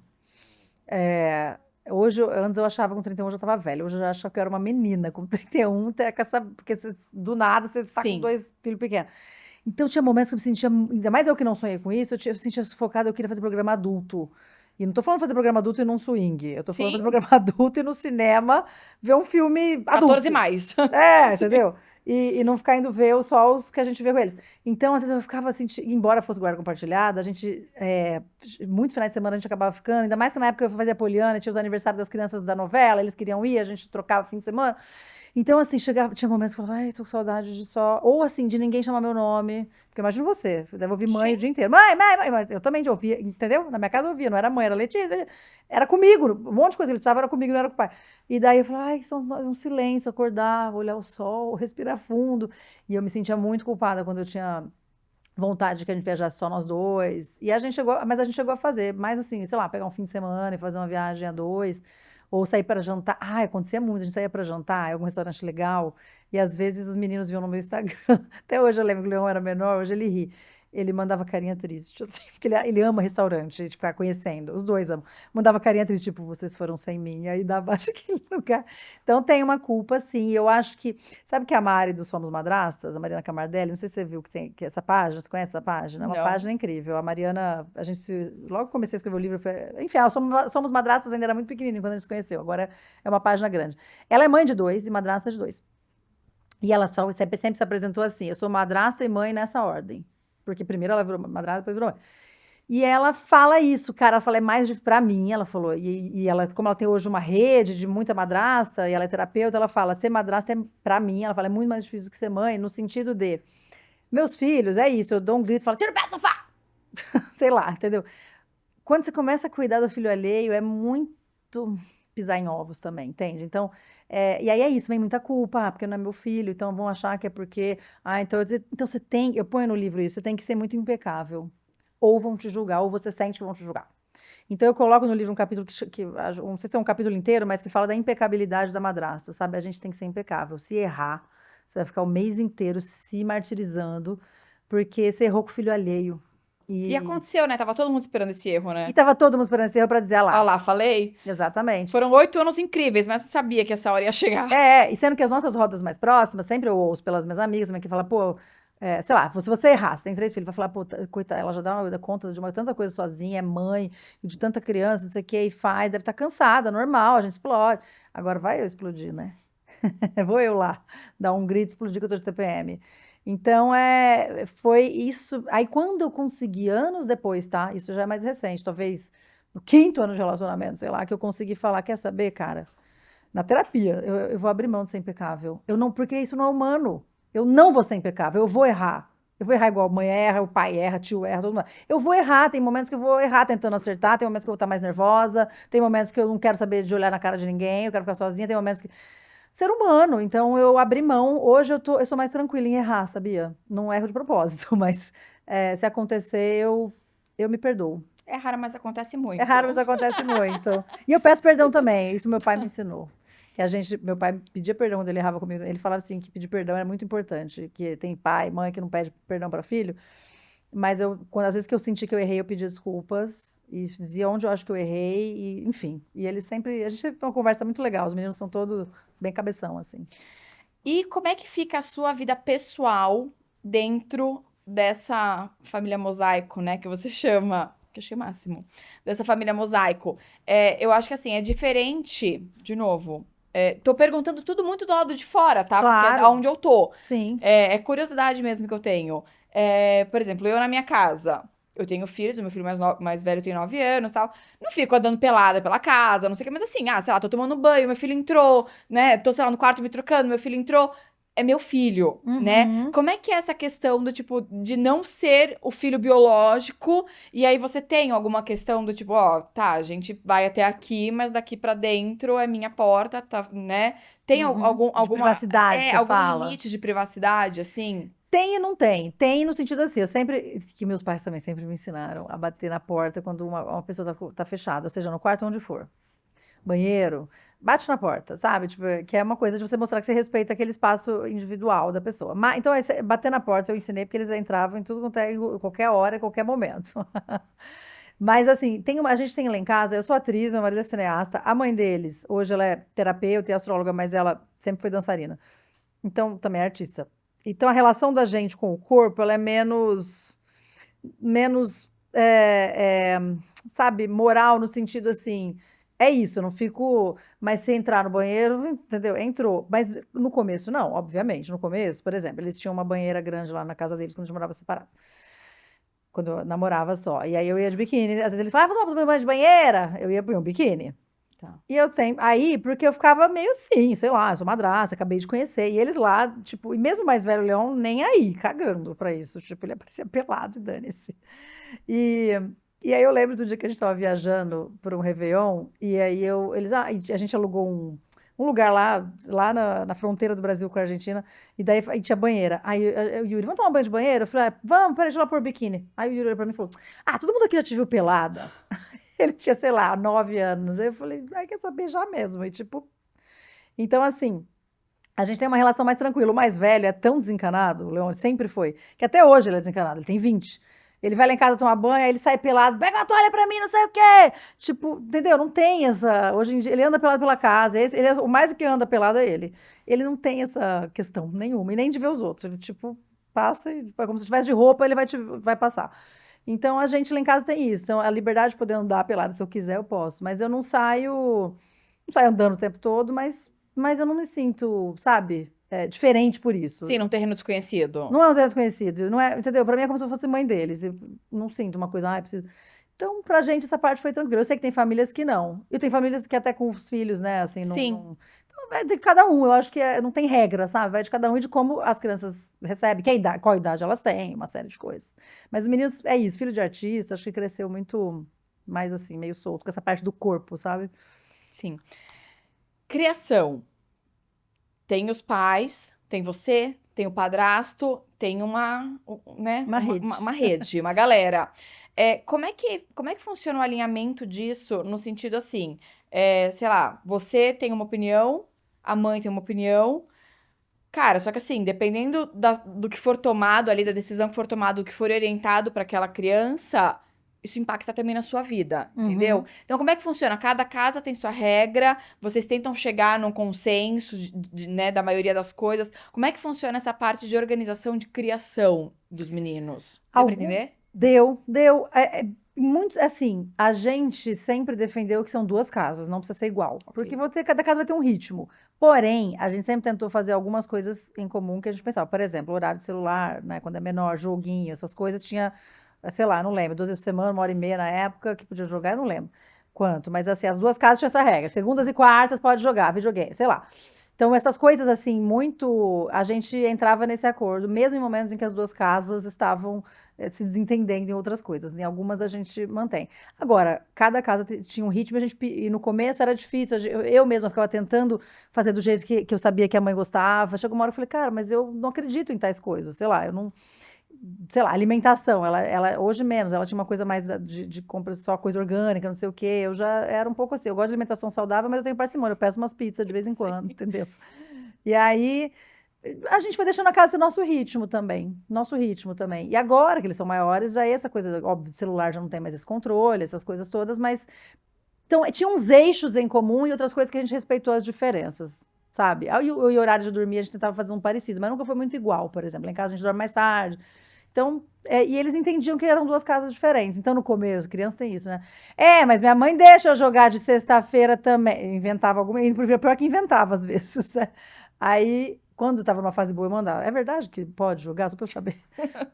É, hoje, antes eu achava que com 31 eu já tava velha. Hoje eu já acho que eu era uma menina. Com 31, porque do nada você tá com Sim. 2 filhos pequenos. Então tinha momentos que eu me sentia. Ainda mais eu que não sonhei com isso, eu me sentia sufocada, eu queria fazer programa adulto. E não tô falando fazer programa adulto e num swing. Eu tô falando fazer Sim. programa adulto e no cinema ver um filme 14 adulto. mais. Sim. Entendeu? E não ficar indo ver só os que a gente vê com eles. Então, às vezes eu ficava assim, embora fosse guarda compartilhada, a gente, muitos finais de semana a gente acabava ficando, ainda mais que na época eu fazia Poliana, tinha os aniversários das crianças da novela, eles queriam ir, a gente trocava fim de semana. Então, assim, tinha momentos que eu falava, ai, tô com saudade de só. Ou assim, de ninguém chamar meu nome. Porque imagina você, deve ouvir mãe o Sim. dia inteiro. Mãe, mas eu também ouvia, entendeu? Na minha casa eu ouvia, não era mãe, era Letícia. Era comigo, um monte de coisa que eles precisavam era comigo, não era com o pai. E daí eu falava, ai, um silêncio, acordar, olhar o sol, respirar fundo. E eu me sentia muito culpada quando eu tinha vontade de que a gente viajasse só nós dois. Mas a gente chegou a fazer, mais assim, sei lá, pegar um fim de semana e fazer uma viagem a dois. Ou sair para jantar. Acontecia muito, a gente saía para jantar em algum restaurante legal. E às vezes os meninos viam no meu Instagram. Até hoje eu lembro que o Leão era menor, hoje ele ri. ele mandava carinha triste, assim, porque ele ama restaurante, a gente ficar conhecendo, os dois amam. Mandava carinha triste, tipo, vocês foram sem mim, aí dava aquele lugar. Então tem uma culpa, sim, eu acho que, sabe que a Mari do Somos Madrastas, a Mariana Camardelli, não sei se você viu que tem que essa página, você conhece essa página? É uma Não. página incrível, a Mariana, logo que comecei a escrever o livro, enfim, Somos Madrastas ainda era muito pequenininho quando a gente se conheceu, agora é uma página grande. Ela é mãe de 2 e madrasta de 2. E ela sempre se apresentou assim, eu sou madrasta e mãe nessa ordem. Porque primeiro ela virou madrasta, depois virou mãe. E ela fala isso, cara, ela fala, é mais pra mim, ela falou, e ela, como ela tem hoje uma rede de muita madrasta, e ela é terapeuta, ela fala, ser madrasta é pra mim, ela fala, é muito mais difícil do que ser mãe, no sentido de, meus filhos, é isso, eu dou um grito e falo, tira o pé do sofá! Sei lá, entendeu? Quando você começa a cuidar do filho alheio, é muito pisar em ovos também, entende? Então, e aí é isso, vem muita culpa, porque não é meu filho, então vão achar que é porque, então você tem, eu ponho no livro isso, você tem que ser muito impecável, ou vão te julgar, ou você sente que vão te julgar. Então eu coloco no livro um capítulo não sei se é um capítulo inteiro, mas que fala da impecabilidade da madrasta, sabe? A gente tem que ser impecável, se errar, você vai ficar o mês inteiro se martirizando, porque você errou com o filho alheio. E aconteceu, né? Tava todo mundo esperando esse erro, né? E tava todo mundo esperando esse erro pra dizer, Olha lá, falei. Exatamente. Foram 8 anos incríveis, mas você sabia que essa hora ia chegar. E sendo que as nossas rodas mais próximas, sempre eu ouço pelas minhas amigas, que falam, pô, sei lá, se você errar, você tem 3 filhos, vai falar, pô, coitada, ela já dá conta de tanta coisa sozinha, é mãe, de tanta criança, não sei o que, e faz, deve estar cansada, normal, a gente explode. Agora vai eu explodir, né? Vou eu lá, dar um grito, explodir que eu tô de TPM. Então, foi isso. Aí, quando eu consegui, anos depois, tá? Isso já é mais recente, talvez no 5º ano de relacionamento, sei lá, que eu consegui falar, quer saber, cara? Na terapia, eu vou abrir mão de ser impecável. Porque isso não é humano. Eu não vou ser impecável, eu vou errar. Eu vou errar igual a mãe erra, o pai erra, tio erra, todo mundo. Eu vou errar, tem momentos que eu vou errar tentando acertar, tem momentos que eu vou estar mais nervosa, tem momentos que eu não quero saber de olhar na cara de ninguém, eu quero ficar sozinha, tem momentos que... Ser humano, então eu abri mão. Hoje eu sou mais tranquila em errar, sabia? Não erro de propósito, mas se acontecer, eu me perdoo. É raro, mas acontece muito. É raro, mas acontece muito. E eu peço perdão também, isso meu pai me ensinou. Meu pai pedia perdão quando ele errava comigo. Ele falava assim que pedir perdão era muito importante, que tem pai, mãe que não pede perdão para filho. Mas às vezes que eu senti que eu errei, eu pedi desculpas e dizia onde eu acho que eu errei, e, enfim. E ele sempre. A gente teve uma conversa muito legal, os meninos são todos bem cabeção, assim. E como é que fica a sua vida pessoal dentro dessa família mosaico, né? Que você chama. Que eu achei o máximo. Dessa família mosaico. Eu acho que assim, é diferente, de novo. Tô perguntando tudo muito do lado de fora, tá? Claro. Porque é onde eu tô. Sim. É curiosidade mesmo que eu tenho. Por exemplo, eu na minha casa, eu tenho filhos, o meu filho mais velho tem 9 anos e tal. Não fico andando pelada pela casa, não sei o que, mas assim, sei lá, tô tomando banho, meu filho entrou, né? Tô, sei lá, no quarto me trocando, meu filho entrou. É meu filho, né? Como é que é essa questão do tipo, de não ser o filho biológico, e aí você tem alguma questão do tipo, tá, a gente vai até aqui, mas daqui pra dentro é minha porta, tá, né? Tem alguma privacidade, você algum fala. limite de privacidade, assim? Tem e não tem. Tem no sentido assim, que meus pais também sempre me ensinaram a bater na porta quando uma pessoa tá fechada, ou seja, no quarto onde for. Banheiro, bate na porta, sabe? Tipo, que é uma coisa de você mostrar que você respeita aquele espaço individual da pessoa. Então, bater na porta eu ensinei porque eles entravam em tudo quanto qualquer hora, qualquer momento. Mas assim, a gente tem lá em casa, eu sou atriz, meu marido é cineasta, a mãe deles, hoje ela é terapeuta e astróloga, mas ela sempre foi dançarina. Então, também é artista. Então, a relação da gente com o corpo, ela é menos sabe, moral no sentido assim, é isso, eu não fico, mas se entrar no banheiro, entendeu? Entrou. Mas no começo, não, obviamente. No começo, por exemplo, eles tinham uma banheira grande lá na casa deles quando a gente morava separado. Quando eu namorava só. E aí eu ia de biquíni. Às vezes ele falava, vamos tomar banho de banheira? Eu ia pôr um biquíni. Tá. E eu sempre. Aí, porque eu ficava meio assim, sei lá, eu sou madrasta, acabei de conhecer. E eles lá, tipo, e mesmo o mais velho Leão, nem aí, cagando pra isso. Tipo, ele aparecia pelado e dane-se. E aí eu lembro do dia que a gente estava viajando para um Réveillon, e aí a gente alugou um lugar lá na fronteira do Brasil com a Argentina, e daí aí tinha banheira. Aí o Yuri, vamos tomar um banho de banheiro? Eu falei, vamos, peraí, deixa eu lá pôr biquíni. Aí o Yuri olhou pra mim e falou, todo mundo aqui já te viu pelada. Ele tinha, sei lá, 9 anos. Aí eu falei, quer saber já mesmo. E tipo, então assim, A gente tem uma relação mais tranquila. O mais velho é tão desencanado, o Leon sempre foi, que até hoje ele é desencanado, ele tem 20. Ele vai lá em casa tomar banho, aí ele sai pelado, pega uma toalha pra mim, não sei o quê. Tipo, entendeu? Não tem essa. Hoje em dia, ele anda pelado pela casa. O mais que anda pelado é ele. Ele não tem essa questão nenhuma, e nem de ver os outros. Ele, tipo, passa e, como se estivesse de roupa, ele vai passar. Então, a gente lá em casa tem isso. Então, a liberdade de poder andar pelado, se eu quiser, eu posso. Mas eu não saio andando o tempo todo, mas eu não me sinto, sabe, diferente por isso. Sim, num terreno desconhecido. Não é um desconhecido, não é, entendeu? Pra mim é como se eu fosse mãe deles. Eu não sinto uma coisa, preciso. Então, pra gente, essa parte foi tranquila. Eu sei que tem famílias que não. E tem famílias que até com os filhos, né, assim, Sim. Então, vai de cada um. Eu acho que não tem regra, sabe? Vai de cada um e de como as crianças recebem, qual idade elas têm, uma série de coisas. Mas os meninos, é isso, filho de artista, acho que cresceu muito mais, assim, meio solto, com essa parte do corpo, sabe? Sim. Criação. Tem os pais, tem você, tem o padrasto, tem né, Uma rede. uma rede, uma galera. Como é que funciona o alinhamento disso no sentido assim, sei lá, você tem uma opinião, a mãe tem uma opinião, cara, só que assim, dependendo do que for tomado ali, da decisão que for tomada, do que for orientado para aquela criança, isso impacta também na sua vida, entendeu? Então, como é que funciona? Cada casa tem sua regra, vocês tentam chegar num consenso, né, da maioria das coisas. Como é que funciona essa parte de organização de criação dos meninos? Deu pra entender? Deu. Muitos, assim, a gente sempre defendeu que são duas casas, não precisa ser igual. Ok. Porque cada casa vai ter um ritmo. Porém, a gente sempre tentou fazer algumas coisas em comum que a gente pensava. Por exemplo, horário de celular, né? Quando é menor, joguinho, essas coisas, tinha, sei lá, não lembro, 2 vezes por semana, 1h30 na época, que podia jogar, eu não lembro quanto. Mas, assim, as duas casas tinham essa regra. Segundas e quartas pode jogar, videogame, sei lá. Então, essas coisas, assim, muito. A gente entrava nesse acordo, mesmo em momentos em que as duas casas estavam se desentendendo em outras coisas. Em algumas a gente mantém. Agora, cada casa tinha um ritmo, e no começo era difícil. Eu mesma ficava tentando fazer do jeito que eu sabia que a mãe gostava. Chegou uma hora que eu falei, cara, mas eu não acredito em tais coisas. Sei lá, eu não. Sei lá, alimentação, ela hoje menos, ela tinha uma coisa mais de compra só coisa orgânica, não sei o quê. Eu já era um pouco assim, eu gosto de alimentação saudável, mas eu tenho parcimônia, eu peço umas pizzas de vez em quando, entendeu? E aí, a gente foi deixando a casa ser nosso ritmo também. E agora que eles são maiores, já é essa coisa, óbvio, de celular já não tem mais esse controle, essas coisas todas, mas. Então, tinha uns eixos em comum e outras coisas que a gente respeitou as diferenças, sabe? E o horário de dormir a gente tentava fazer um parecido, mas nunca foi muito igual, por exemplo. Lá em casa a gente dorme mais tarde. Então, e eles entendiam que eram duas casas diferentes. Então, no começo, criança tem isso, né? Mas minha mãe deixa eu jogar de sexta-feira também. Inventava alguma, pior que inventava às vezes, né? Aí, quando estava numa fase boa, eu mandava. É verdade que pode jogar? Só para eu saber.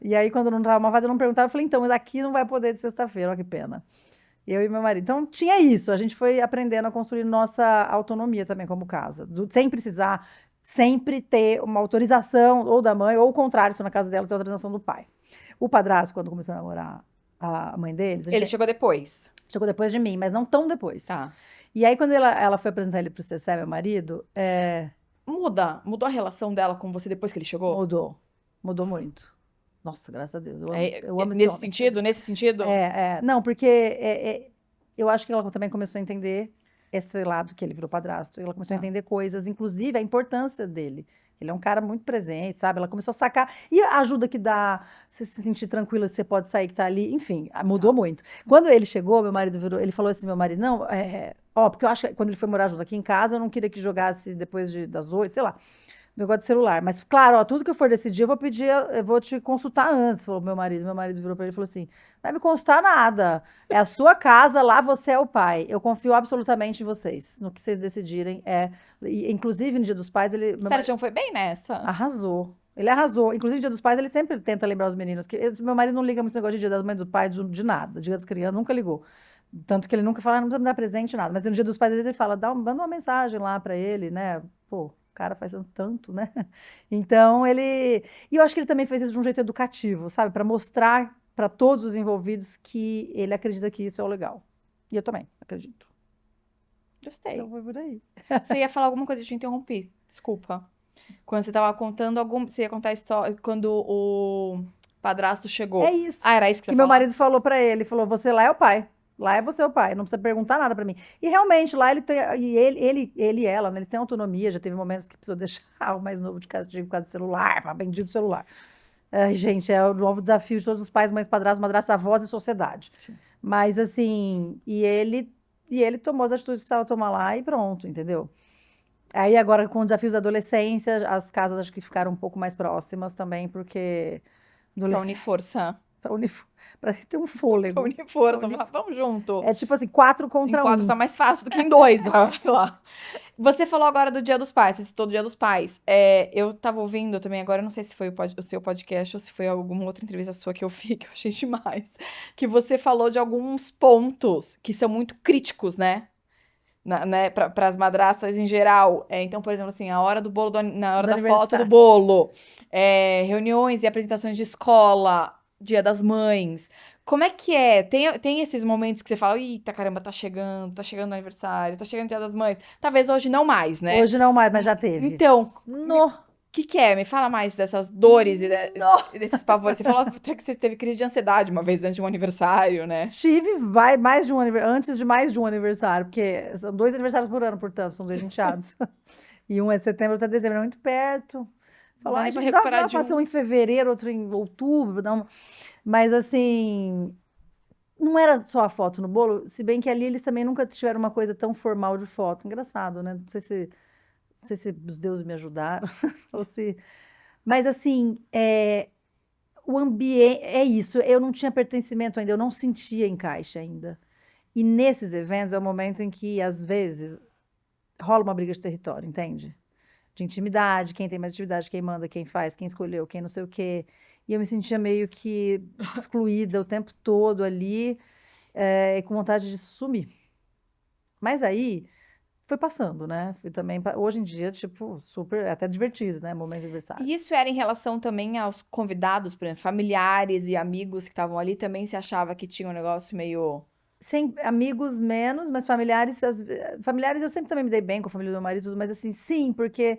E aí, quando não estava numa fase, eu não perguntava. Eu falei, então, mas aqui não vai poder de sexta-feira, olha que pena. Eu e meu marido. Então, tinha isso. A gente foi aprendendo a construir nossa autonomia também como casa. Sem precisar sempre ter uma autorização ou da mãe, ou o contrário, se na casa dela tem autorização do pai. O padrasto, quando começou a namorar a mãe deles... Ele chegou depois? Chegou depois de mim, mas não tão depois. Tá. E aí, quando ela foi apresentar ele pro Cessé, meu marido... Mudou a relação dela com você depois que ele chegou? Mudou muito. Nossa, graças a Deus. Eu amo esse nesse homem. sentido? Nesse sentido? Não, porque eu acho que ela também começou a entender esse lado que ele virou padrasto. Ela começou a entender coisas, inclusive a importância dele. Ele é um cara muito presente, sabe? Ela começou a sacar. E a ajuda que dá, você se sentir tranquila, você pode sair que tá ali. Enfim, mudou muito. Quando ele chegou, meu marido virou, ele falou assim, meu marido, não, porque eu acho que quando ele foi morar junto aqui em casa, eu não queria que jogasse depois das 8, sei lá. Negócio de celular. Mas, claro, tudo que eu for decidir, eu vou te consultar antes, falou meu marido. Meu marido virou pra ele e falou assim, não vai me consultar nada. É a sua casa, lá você é o pai. Eu confio absolutamente em vocês. No que vocês decidirem. Inclusive, no Dia dos Pais, ele... Sérgio foi bem nessa. Arrasou. Ele arrasou. Inclusive, no Dia dos Pais, ele sempre tenta lembrar os meninos. Meu marido não liga muito esse negócio de Dia das Mães e do Pai, de nada. Dia das Crianças, nunca ligou. Tanto que ele nunca fala, não precisa me dar presente, nada. Mas no Dia dos Pais, às vezes ele fala, manda uma mensagem lá pra ele, né? Pô... O cara faz tanto, né? Então, E eu acho que ele também fez isso de um jeito educativo, sabe? Para mostrar para todos os envolvidos que ele acredita que isso é o legal. E eu também acredito. Gostei. Então, foi por aí. Você ia falar alguma coisa, eu te interrompi. Desculpa. Quando você tava contando você ia contar a história quando o padrasto chegou. É isso. Era isso que você meu falou? marido falou para ele, falou, você lá é o pai. Lá é você o pai, não precisa perguntar nada pra mim. E realmente, lá ele tem, ele e ela, né, eles têm autonomia, já teve momentos que precisou deixar o mais novo de castigo por causa do celular, bendito celular. Ai, gente, é o novo desafio de todos os pais, mães, padrastos, madrastas, avós e sociedade. Sim. Mas assim, e ele tomou as atitudes que precisava tomar lá e pronto, entendeu? Aí agora com os desafios da adolescência, as casas acho que ficaram um pouco mais próximas também, porque Pra unir força. Pra ter um Pra fôlego. unir força. Pra unir- Falar, vamos junto. É tipo assim, 4 Em contra 4 1. tá mais fácil do que em 2, lá. Você falou agora do Dia dos Pais, você citou do Dia dos Pais. Eu tava ouvindo também, agora eu não sei se foi o seu podcast ou se foi alguma outra entrevista sua que eu vi, que eu achei demais. Que você falou de alguns pontos que são muito críticos, né? Né, para as madrastas em geral. Então, por exemplo, assim, a hora do bolo, na hora Do da foto do aniversário. bolo, reuniões e apresentações de escola, Dia das Mães. Como é que é? Tem esses momentos que você fala, eita, caramba, tá chegando o aniversário, tá chegando o Dia das Mães. Talvez hoje não mais, né? Hoje não mais, mas já teve. Então, No, que é? Me fala mais dessas dores no. e desses pavores. Você falou até que você teve crise de ansiedade uma vez antes de um aniversário, né? Tive mais de um aniversário, antes de mais de um aniversário, porque são 2 aniversários por ano, portanto, são 2 enteados. E um é de setembro, outro é de dezembro, é muito perto. Falou, Dá ai, nem pra gente, dá recuperar de pra ser um em fevereiro, outro em outubro, mas assim, não era só a foto no bolo, se bem que ali eles também nunca tiveram uma coisa tão formal de foto. Engraçado, né? Não sei se os deuses me ajudaram, ou se... Mas assim, o ambiente, é isso, eu não tinha pertencimento ainda, eu não sentia encaixe ainda. E nesses eventos é o momento em que, às vezes, rola uma briga de território, entende? De intimidade, quem tem mais intimidade, quem manda, quem faz, quem escolheu, quem não sei o quê. E eu me sentia meio que excluída o tempo todo ali, com vontade de sumir. Mas aí foi passando, né? Fui também, hoje em dia, tipo, super, é até divertido, né? Momento de aniversário. E isso era em relação também aos convidados, por exemplo, familiares e amigos que estavam ali, também se achava que tinha um negócio meio... Sem amigos menos, mas familiares, familiares eu sempre também me dei bem com a família do meu marido, e tudo, mas assim, sim, porque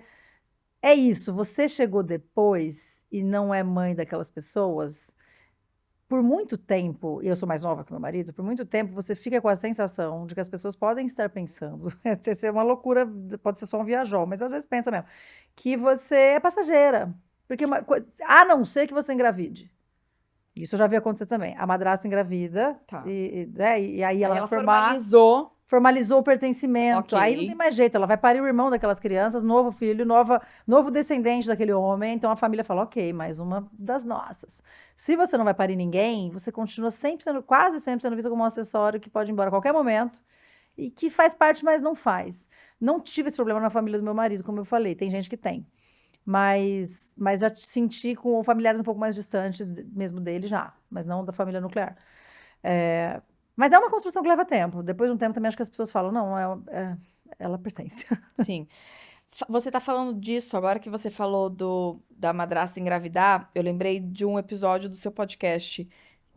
é isso, você chegou depois e não é mãe daquelas pessoas, por muito tempo, e eu sou mais nova que meu marido, por muito tempo você fica com a sensação de que as pessoas podem estar pensando, isso é uma loucura, pode ser só um viajão, mas às vezes pensa mesmo, que você é passageira, porque a não ser que você engravide. Isso eu já vi acontecer também. A madrasta engravida, Tá. e aí ela vai ela formar, formalizou o pertencimento. Aí não Ok. tem mais jeito, ela vai parir o irmão daquelas crianças, novo filho, novo descendente daquele homem. Então a família fala, ok, mais uma das nossas. Se você não vai parir ninguém, você continua quase sempre sendo vista como um acessório que pode ir embora a qualquer momento e que faz parte, mas não faz. Não tive esse problema na família do meu marido, como eu falei, tem gente que tem. Mas já senti com familiares um pouco mais distantes mesmo dele já, mas não da família nuclear. Mas é uma construção que leva tempo. Depois de um tempo também acho que as pessoas falam, não, ela pertence. Sim. Você tá falando disso, agora que você falou da madrasta engravidar, eu lembrei de um episódio do seu podcast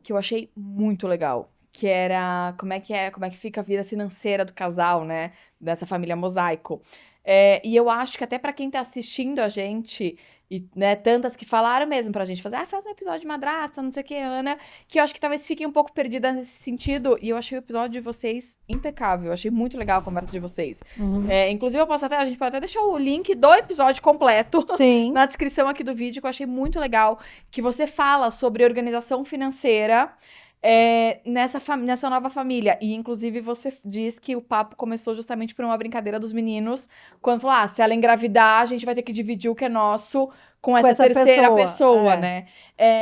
que eu achei muito legal, que era como é que fica a vida financeira do casal, né, dessa família Mosaico. E eu acho que até pra quem tá assistindo a gente, e, né, tantas que falaram mesmo pra gente fazer, faz um episódio de madrasta, não sei o que, né, que eu acho que talvez fiquem um pouco perdidas nesse sentido, e eu achei o episódio de vocês impecável, eu achei muito legal a conversa de vocês. Inclusive, a gente pode até deixar o link do episódio completo Sim. na descrição aqui do vídeo, que eu achei muito legal, que você fala sobre organização financeira nessa nova família. E, inclusive, você diz que o papo começou justamente por uma brincadeira dos meninos, quando falou, se ela engravidar, a gente vai ter que dividir o que é nosso com essa terceira pessoa, né?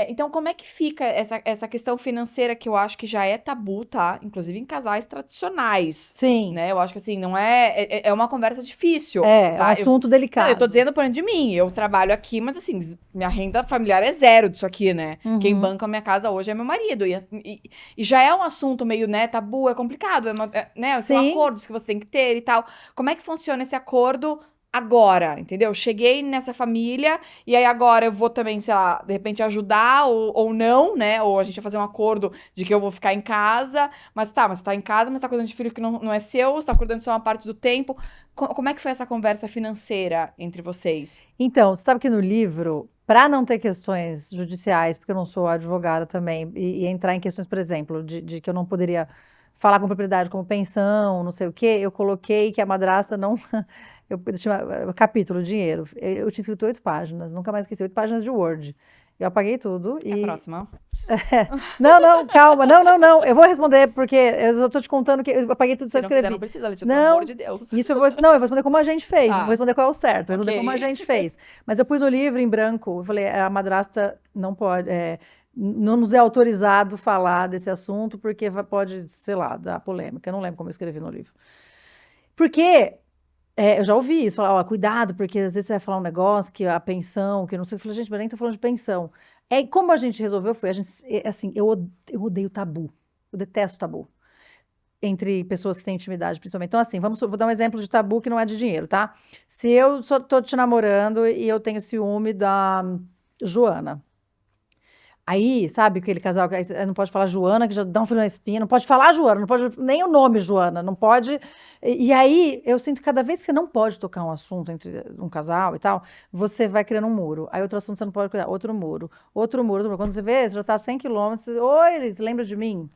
Então, como é que fica essa questão financeira, que eu acho que já é tabu, tá? Inclusive em casais tradicionais. Sim. Né? Eu acho que, assim, não é uma conversa difícil. É tá? um assunto delicado. Eu tô dizendo por de mim, eu trabalho aqui, mas assim, minha renda familiar é zero disso aqui, né? Quem banca a minha casa hoje é meu marido. E já é um assunto meio, né, tabu, é complicado, né? São acordos que você tem que ter e tal. Como é que funciona esse acordo agora, entendeu? Cheguei nessa família e aí agora eu vou também, sei lá, de repente ajudar ou não, né? Ou a gente vai fazer um acordo de que eu vou ficar em casa, mas você tá em casa, mas tá cuidando de filho que não é seu, você tá cuidando só uma parte do tempo. Como é que foi essa conversa financeira entre vocês? Então, você sabe que no livro, para não ter questões judiciais, porque eu não sou advogada também, e entrar em questões, por exemplo, de que eu não poderia falar com propriedade como pensão, não sei o quê, eu coloquei que a madrasta não... capítulo, dinheiro. Eu tinha escrito 8 páginas, nunca mais esqueci, 8 páginas de Word. Eu apaguei tudo A próxima. Não, calma, não. Eu vou responder, porque eu só tô te contando que eu apaguei tudo, só Se não quiser, escrevi. não precisa, Letícia, pelo amor de Deus. Isso eu vou responder como a gente fez, Tá. não vou responder qual é o certo, vou responder Ok. como a gente fez. Mas eu pus o livro em branco, eu falei, a madrasta não pode, não nos é autorizado falar desse assunto, porque pode, sei lá, dar polêmica. Eu não lembro como eu escrevi no livro. Porque eu já ouvi isso, falar, ó, cuidado, porque às vezes você vai falar um negócio, que a pensão, que eu não sei, eu falei, gente, mas nem tô falando de pensão. Como a gente resolveu foi, assim, eu odeio tabu, eu detesto tabu, entre pessoas que têm intimidade, principalmente. Então, assim, vou dar um exemplo de tabu que não é de dinheiro, tá? Se eu tô te namorando e eu tenho ciúme da Joana, aí, sabe, aquele casal que aí não pode falar Joana, que já dá um frio na espinha, não pode falar Joana, não pode nem o nome Joana, não pode. E aí eu sinto que cada vez que você não pode tocar um assunto entre um casal e tal, você vai criando um muro. Aí outro assunto você não pode criar, outro muro, outro muro, outro muro. Quando você vê, você já está a 100 quilômetros, oi, você lembra de mim?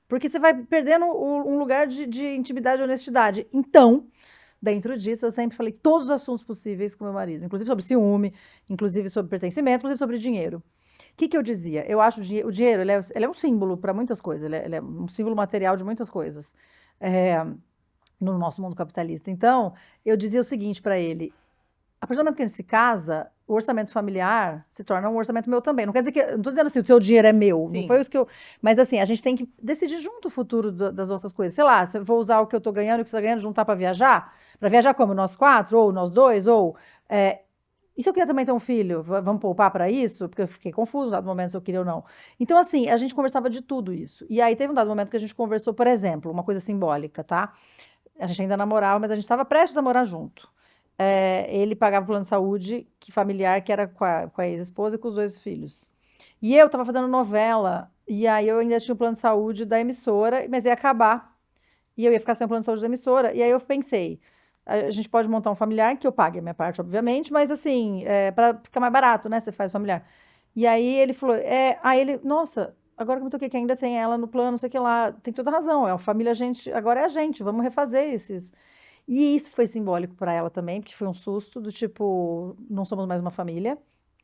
Porque você vai perdendo um lugar de intimidade e honestidade. Então, dentro disso, eu sempre falei todos os assuntos possíveis com meu marido, inclusive sobre ciúme, inclusive sobre pertencimento, inclusive sobre dinheiro. O que eu dizia? Eu acho o dinheiro, ele é um símbolo para muitas coisas, ele é um símbolo material de muitas coisas, no nosso mundo capitalista. Então, eu dizia o seguinte para ele, a partir do momento que a gente se casa, o orçamento familiar se torna um orçamento meu também. Não quer dizer que, não estou dizendo assim, o seu dinheiro é meu, Sim. não foi isso que eu... Mas assim, a gente tem que decidir junto o futuro das nossas coisas. Sei lá, se eu vou usar o que eu estou ganhando e o que você está ganhando, juntar para viajar? Para viajar como? Nós 4? Ou nós 2? Ou... E se eu queria também ter um filho, vamos poupar para isso? Porque eu fiquei confuso no dado momento se eu queria ou não. Então, assim, a gente conversava de tudo isso. E aí teve um dado momento que a gente conversou, por exemplo, uma coisa simbólica, tá? A gente ainda namorava, mas a gente estava prestes a morar junto. Ele pagava o plano de saúde familiar, que era com a ex-esposa e com os 2 filhos. E eu estava fazendo novela, e aí eu ainda tinha o plano de saúde da emissora, mas ia acabar. E eu ia ficar sem o plano de saúde da emissora. E aí eu pensei, a gente pode montar um familiar, que eu pague a minha parte, obviamente, mas assim, para ficar mais barato, né? Você faz familiar. E aí ele falou, nossa, agora que eu me toquei que ainda tem ela no plano, não sei o que lá, tem toda razão, é uma família, agora é a gente, vamos refazer esses. E isso foi simbólico para ela também, porque foi um susto do tipo, não somos mais uma família.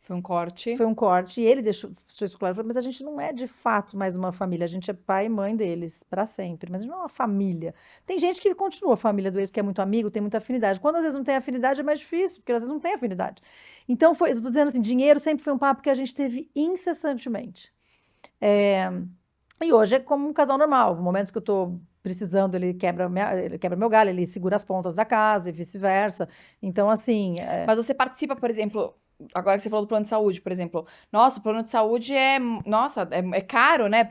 Foi um corte. Foi um corte, e ele deixou isso claro, mas a gente não é de fato mais uma família, a gente é pai e mãe deles, para sempre, mas a gente não é uma família. Tem gente que continua a família do ex, porque é muito amigo, tem muita afinidade. Quando às vezes não tem afinidade, é mais difícil, porque às vezes não tem afinidade. Então, eu tô dizendo assim, dinheiro sempre foi um papo que a gente teve incessantemente. E hoje é como um casal normal, momentos que eu tô precisando, ele quebra meu galho, ele segura as pontas da casa e vice-versa. Então, assim... Mas você participa, por exemplo, agora que você falou do plano de saúde, por exemplo. Nossa, o plano de saúde é caro, né?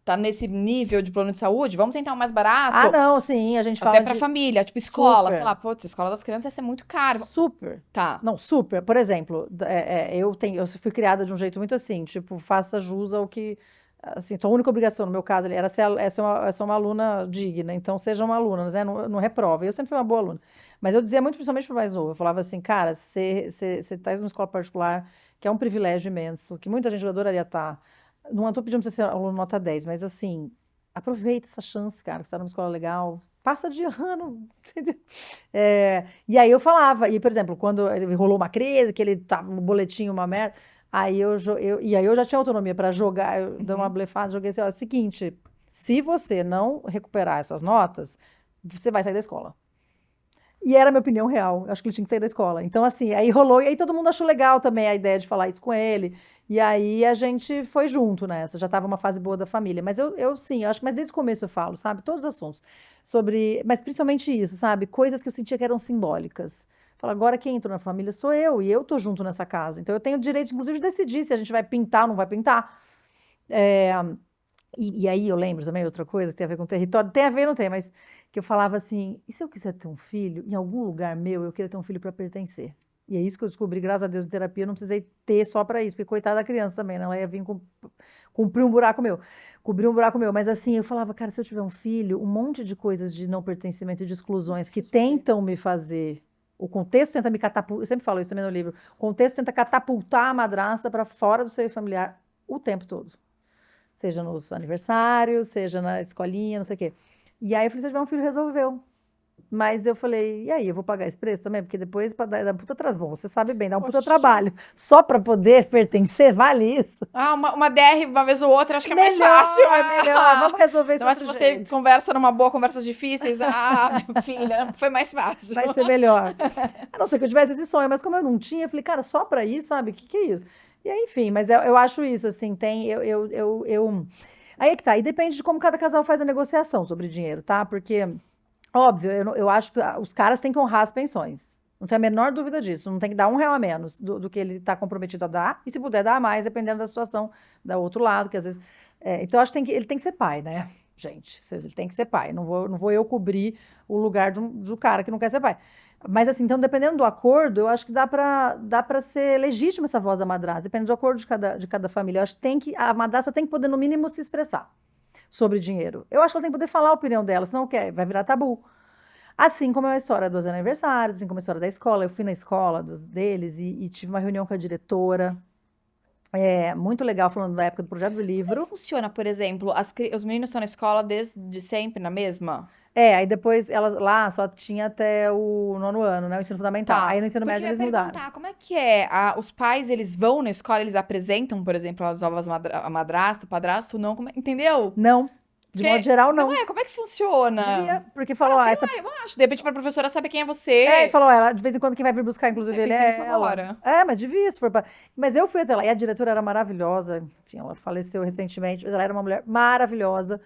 Tá nesse nível de plano de saúde? Vamos tentar um mais barato? Ah, não, sim, a gente fala até pra família, tipo escola, Super. sei lá, putz, a escola das crianças ia ser muito caro. Super. Tá. Não, super. Por exemplo, eu fui criada de um jeito muito assim, tipo, faça jus ao que... Assim, tua única obrigação, no meu caso, era ser uma aluna digna, então seja uma aluna, né? Não reprova. Eu sempre fui uma boa aluna. Mas eu dizia muito, principalmente para o mais novo, eu falava assim, cara, você está em uma escola particular, que é um privilégio imenso, que muita gente adoraria estar. Não estou pedindo para você ser aluno nota 10, mas assim, aproveita essa chance, cara, que você está numa escola legal, passa de ano, entendeu? E aí eu falava, e por exemplo, quando ele rolou uma crise, que ele tava no boletim uma merda, aí eu já tinha autonomia para jogar, eu dei uma blefada, joguei assim, ó, é o seguinte, se você não recuperar essas notas, você vai sair da escola. E era a minha opinião real, eu acho que ele tinha que sair da escola. Então, assim, aí rolou, e aí todo mundo achou legal também a ideia de falar isso com ele, e aí a gente foi junto nessa, já estava uma fase boa da família. Mas sim, eu acho que mas desde o começo eu falo, sabe, todos os assuntos, mas principalmente isso, sabe, coisas que eu sentia que eram simbólicas. Agora quem entrou na família sou eu, e eu tô junto nessa casa. Então eu tenho o direito, inclusive, de decidir se a gente vai pintar ou não vai pintar. E aí eu lembro também outra coisa que tem a ver com território, tem a ver, não tem, mas que eu falava assim, e se eu quiser ter um filho, em algum lugar meu, eu queria ter um filho para pertencer. E é isso que eu descobri, graças a Deus, em terapia, eu não precisei ter só para isso, porque coitada da criança também, né? Ela ia vir cobrir um buraco meu. Mas assim, eu falava, cara, se eu tiver um filho, um monte de coisas de não pertencimento e de exclusões que tentam me fazer... O contexto tenta me catapultar, eu sempre falo isso também no livro, o contexto tenta catapultar a madrasta para fora do seio familiar o tempo todo. Seja nos aniversários, seja na escolinha, não sei o quê. E aí eu falei, se eu tiver um filho, resolveu. Mas eu falei, e aí, eu vou pagar esse preço também? Porque depois dá um puta trabalho. Bom, você sabe bem, dá um puta Poxa. trabalho. Só para poder pertencer, vale isso? Uma DR uma vez ou outra, acho que é mais Melhor, fácil. melhor. Vamos resolver isso Mas se outro você jeito. conversa numa boa, conversas difíceis, minha filha, foi mais fácil. Vai ser melhor. A não ser que eu tivesse esse sonho, mas como eu não tinha, eu falei, cara, só pra isso, sabe? O que é isso? E aí, enfim, mas eu acho isso, assim, tem, Aí é que tá, e depende de como cada casal faz a negociação sobre dinheiro, tá? Porque, óbvio, eu acho que os caras têm que honrar as pensões. Não tem a menor dúvida disso. Não tem que dar R$1 a menos do que ele tá comprometido a dar, e se puder dar mais, dependendo da situação do outro lado, que às vezes... então, eu acho que ele tem que ser pai, né? Gente, ele tem que ser pai. Não vou eu cobrir o lugar de um cara que não quer ser pai. Mas assim, então, dependendo do acordo, eu acho que dá pra ser legítima essa voz da madrasta, dependendo do acordo de cada família. Eu acho que a madrasta tem que poder, no mínimo, se expressar sobre dinheiro. Eu acho que ela tem que poder falar a opinião dela, senão vai virar tabu. Assim como é a história dos aniversários, assim como a história da escola. Eu fui na escola deles e tive uma reunião com a diretora. Muito legal, falando da época do projeto do livro. Como funciona, por exemplo, os meninos estão na escola desde sempre, na mesma? Aí depois elas lá só tinha até o 9º ano, né? O ensino fundamental. Tá. Aí no ensino Porque médio eu ia eles mudaram. perguntar, como é que é? Os pais, eles vão na escola, eles apresentam, por exemplo, as novas a madrasta, o padrasto, não? Entendeu? Não, de modo geral, não. Como é que funciona? Devia, porque falou, sei essa... lá, eu acho. De repente, pra professora saber quem é você. E falou, ela, de vez em quando quem vai vir buscar, inclusive, ele pensei é nisso ela. agora. Mas devia, se for pra... Mas eu fui até lá, e a diretora era maravilhosa, enfim, ela faleceu recentemente, mas ela era uma mulher maravilhosa,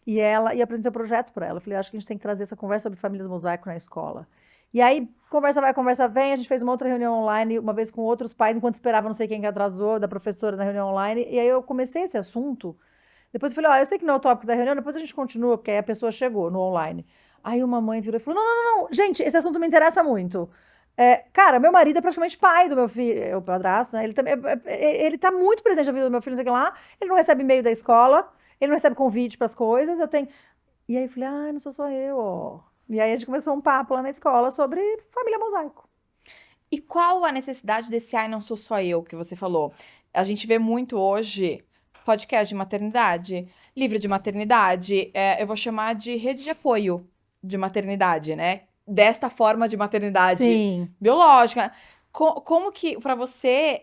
e apresentei o projeto para ela. Eu falei, acho que a gente tem que trazer essa conversa sobre famílias mosaico na escola. E aí, conversa vai, conversa vem, a gente fez uma outra reunião online, uma vez com outros pais, enquanto esperava não sei quem que atrasou, da professora na reunião online, e aí eu comecei esse assunto. Depois eu falei, eu sei que não é o tópico da reunião, depois a gente continua, porque aí a pessoa chegou no online. Aí uma mãe virou e falou, não, gente, esse assunto me interessa muito. Cara, meu marido é praticamente pai do meu filho, o padrasto, né? Ele tá muito presente na vida do meu filho, não sei o que lá, ele não recebe e-mail da escola, ele não recebe convite para as coisas, E aí eu falei, não sou só eu, ó. E aí a gente começou um papo lá na escola sobre família mosaico. E qual a necessidade desse não sou só eu que você falou? A gente vê muito hoje podcast de maternidade, livro de maternidade, eu vou chamar de rede de apoio de maternidade, né? Desta forma de maternidade biológica. Como que, para você,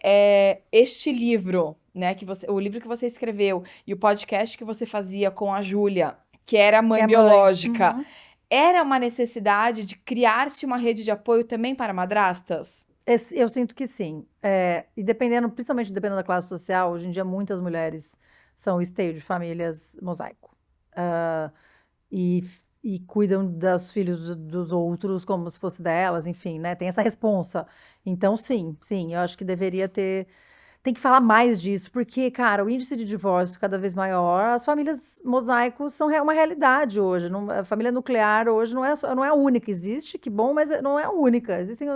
este livro, né, o livro que você escreveu e o podcast que você fazia com a Júlia, que era mãe biológica, era uma necessidade de criar-se uma rede de apoio também para madrastas? Eu sinto que sim. E principalmente dependendo da classe social, hoje em dia muitas mulheres são esteio de famílias mosaico. E cuidam dos filhos dos outros como se fosse delas, enfim, né? Tem essa responsa. Então, sim, eu acho que deveria ter... Tem que falar mais disso, porque, cara, o índice de divórcio cada vez maior, as famílias mosaicos são uma realidade hoje. A família nuclear hoje não é a única. Existe, que bom, mas não é a única. Existem...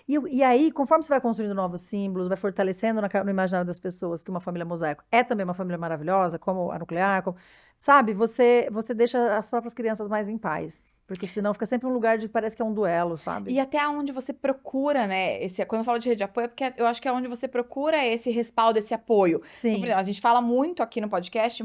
E aí, conforme você vai construindo novos símbolos, vai fortalecendo no imaginário das pessoas que uma família mosaico é também uma família maravilhosa, como a nuclear, sabe? Você deixa as próprias crianças mais em paz. Porque senão fica sempre um lugar de parece que é um duelo, sabe? E até onde você procura, né? Quando eu falo de rede de apoio, é porque eu acho que é onde você procura esse respaldo, esse apoio. Sim. Então, por exemplo, a gente fala muito aqui no podcast,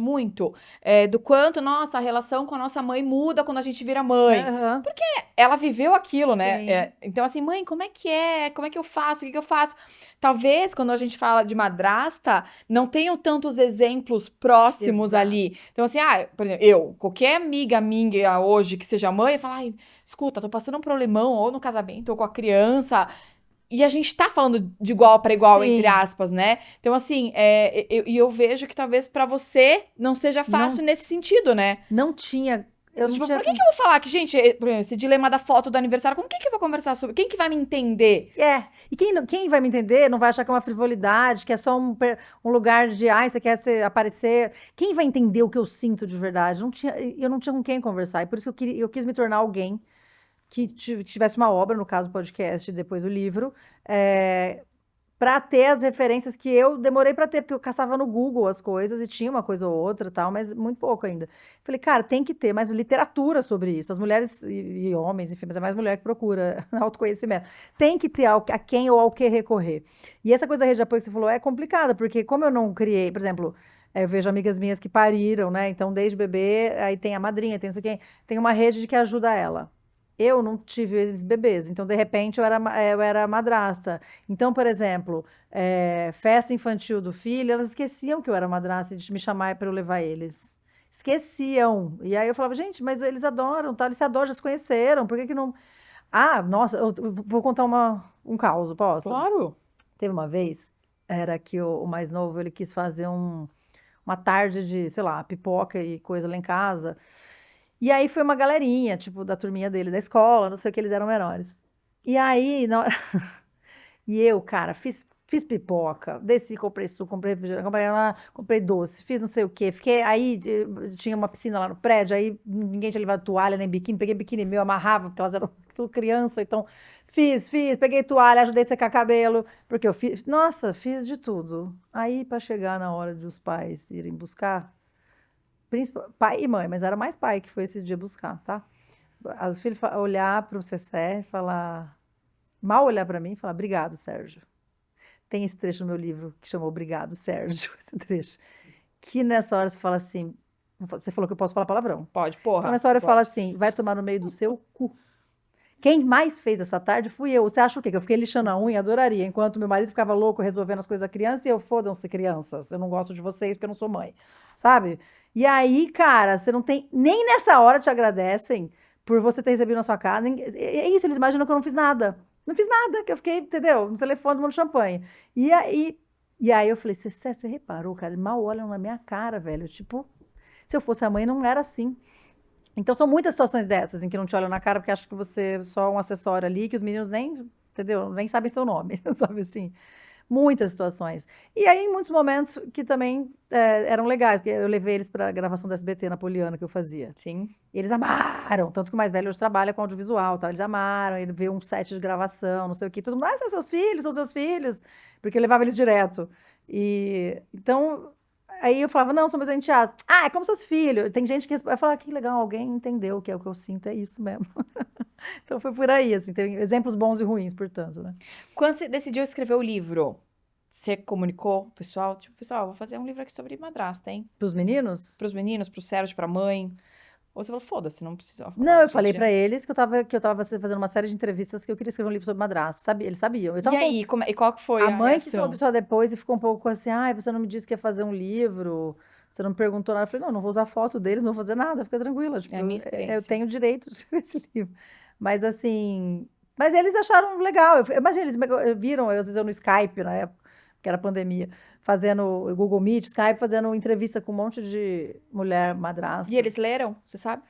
do quanto, nossa, a relação com a nossa mãe muda quando a gente vira mãe. Uhum. Porque ela viveu aquilo, né? Sim. Então, assim, mãe, como é que é? Como é que eu faço? O que eu faço? Talvez, quando a gente fala de madrasta, não tenham tantos exemplos próximos ali. Então, assim, por exemplo, qualquer amiga minha hoje que seja mãe, fala, escuta, tô passando um problemão ou no casamento ou com a criança, e a gente tá falando de igual para igual, entre aspas, né? Então, assim, eu vejo que talvez para você não seja fácil nesse sentido, né? Não tinha... Por que eu vou falar que, gente, por exemplo, esse dilema da foto do aniversário, com quem que eu vou conversar sobre? Quem que vai me entender? E quem vai me entender não vai achar que é uma frivolidade, que é só um lugar de, você quer aparecer. Quem vai entender o que eu sinto de verdade? Eu não tinha com quem conversar, e por isso que eu quis me tornar alguém que tivesse uma obra, no caso o podcast, depois o livro, para ter as referências que eu demorei para ter, porque eu caçava no Google as coisas e tinha uma coisa ou outra, tal, mas muito pouco ainda. Falei, cara, tem que ter mais literatura sobre isso. As mulheres e homens, enfim, mas é mais mulher que procura autoconhecimento. Tem que ter a quem ou ao que recorrer. E essa coisa da rede de apoio que você falou é complicada, porque como eu não criei, por exemplo, Eu vejo amigas minhas que pariram, né? Então, desde bebê, aí tem a madrinha, tem não sei quem, tem uma rede de que ajuda ela. Eu não tive eles bebês, então, de repente, eu era madrasta. Então, por exemplo, festa infantil do filho, elas esqueciam que eu era madrasta de me chamar para eu levar eles. Esqueciam. E aí eu falava, gente, mas eles adoram, tá? Eles se adoram, já se conheceram, por que que não... Ah, nossa, eu vou contar um caos, posso? Claro. Teve uma vez, era que o mais novo, ele quis fazer uma tarde de, sei lá, pipoca e coisa lá em casa. E aí foi uma galerinha, tipo, da turminha dele, da escola, não sei o que, eles eram menores. E aí, na hora... E eu, cara, fiz pipoca, desci, comprei suco, comprei refrigerante, comprei doce, fiz não sei o quê. Fiquei aí, tinha uma piscina lá no prédio, aí ninguém tinha levado toalha nem biquíni, peguei biquíni meu, amarrava, porque elas eram tudo criança, então fiz, peguei toalha, ajudei a secar cabelo, porque eu fiz, nossa, fiz de tudo. Aí, para chegar na hora de os pais irem buscar, pai e mãe, mas era mais pai que foi esse dia buscar, tá? Os filhos olhar para o Cessé e falar, mal olhar para mim e falar, obrigado, Sérgio. Tem esse trecho no meu livro que chama Obrigado, Sérgio, esse trecho. Que nessa hora você fala assim, você falou que eu posso falar palavrão. Pode, porra. Então nessa hora eu falo assim, vai tomar no meio do seu cu. Quem mais fez essa tarde fui eu. Você acha o quê? Que eu fiquei lixando a unha? Adoraria. Enquanto meu marido ficava louco resolvendo as coisas da criança e eu, fodam-se crianças, eu não gosto de vocês porque eu não sou mãe. Sabe? E aí, cara, você não tem... Nem nessa hora te agradecem por você ter recebido na sua casa. É isso, eles imaginam que eu não fiz nada. Não fiz nada, que eu fiquei, entendeu? No telefone tomando champanhe. E aí eu falei, você reparou, cara? Eles mal olham na minha cara, velho. Tipo, se eu fosse a mãe, não era assim. Então, são muitas situações dessas em que não te olham na cara porque acham que você é só um acessório ali, que os meninos nem, entendeu? Nem sabem seu nome, sabe assim? Muitas situações. E aí, em muitos momentos que também eram legais, porque eu levei eles para a gravação do SBT na Poliana que eu fazia. Sim. E eles amaram, tanto que o mais velho hoje trabalha com audiovisual, tá? Eles amaram, ele viu um set de gravação, não sei o quê, todo mundo, são seus filhos, porque eu levava eles direto. E então, aí eu falava, não, são meus enteados. É como seus filhos. Tem gente que eu falava, que legal, alguém entendeu que é o que eu sinto, é isso mesmo. Então foi por aí, assim, tem exemplos bons e ruins, portanto, né? Quando você decidiu escrever o livro, você comunicou pro pessoal? Tipo, pessoal, vou fazer um livro aqui sobre madrasta, hein? Pros meninos? Pros meninos, pro Sérgio, pra mãe. Ou você falou, foda-se, não precisa falar. Não, eu falei pra eles que eu tava fazendo uma série de entrevistas que eu queria escrever um livro sobre madrasta, sabe? Eles sabiam. E aí, e qual que foi a mãe que reação? soube só depois e ficou um pouco assim, você não me disse que ia fazer um livro, você não me perguntou nada. Eu falei, não vou usar foto deles, não vou fazer nada, fica tranquila. Tipo, É a minha experiência. Eu tenho o direito de escrever esse livro. Mas assim, mas eles acharam legal. Imagina, eles viram, às vezes eu no Skype, na época, que era pandemia, fazendo Google Meet, Skype, fazendo entrevista com um monte de mulher madrasta. E eles leram, você sabe?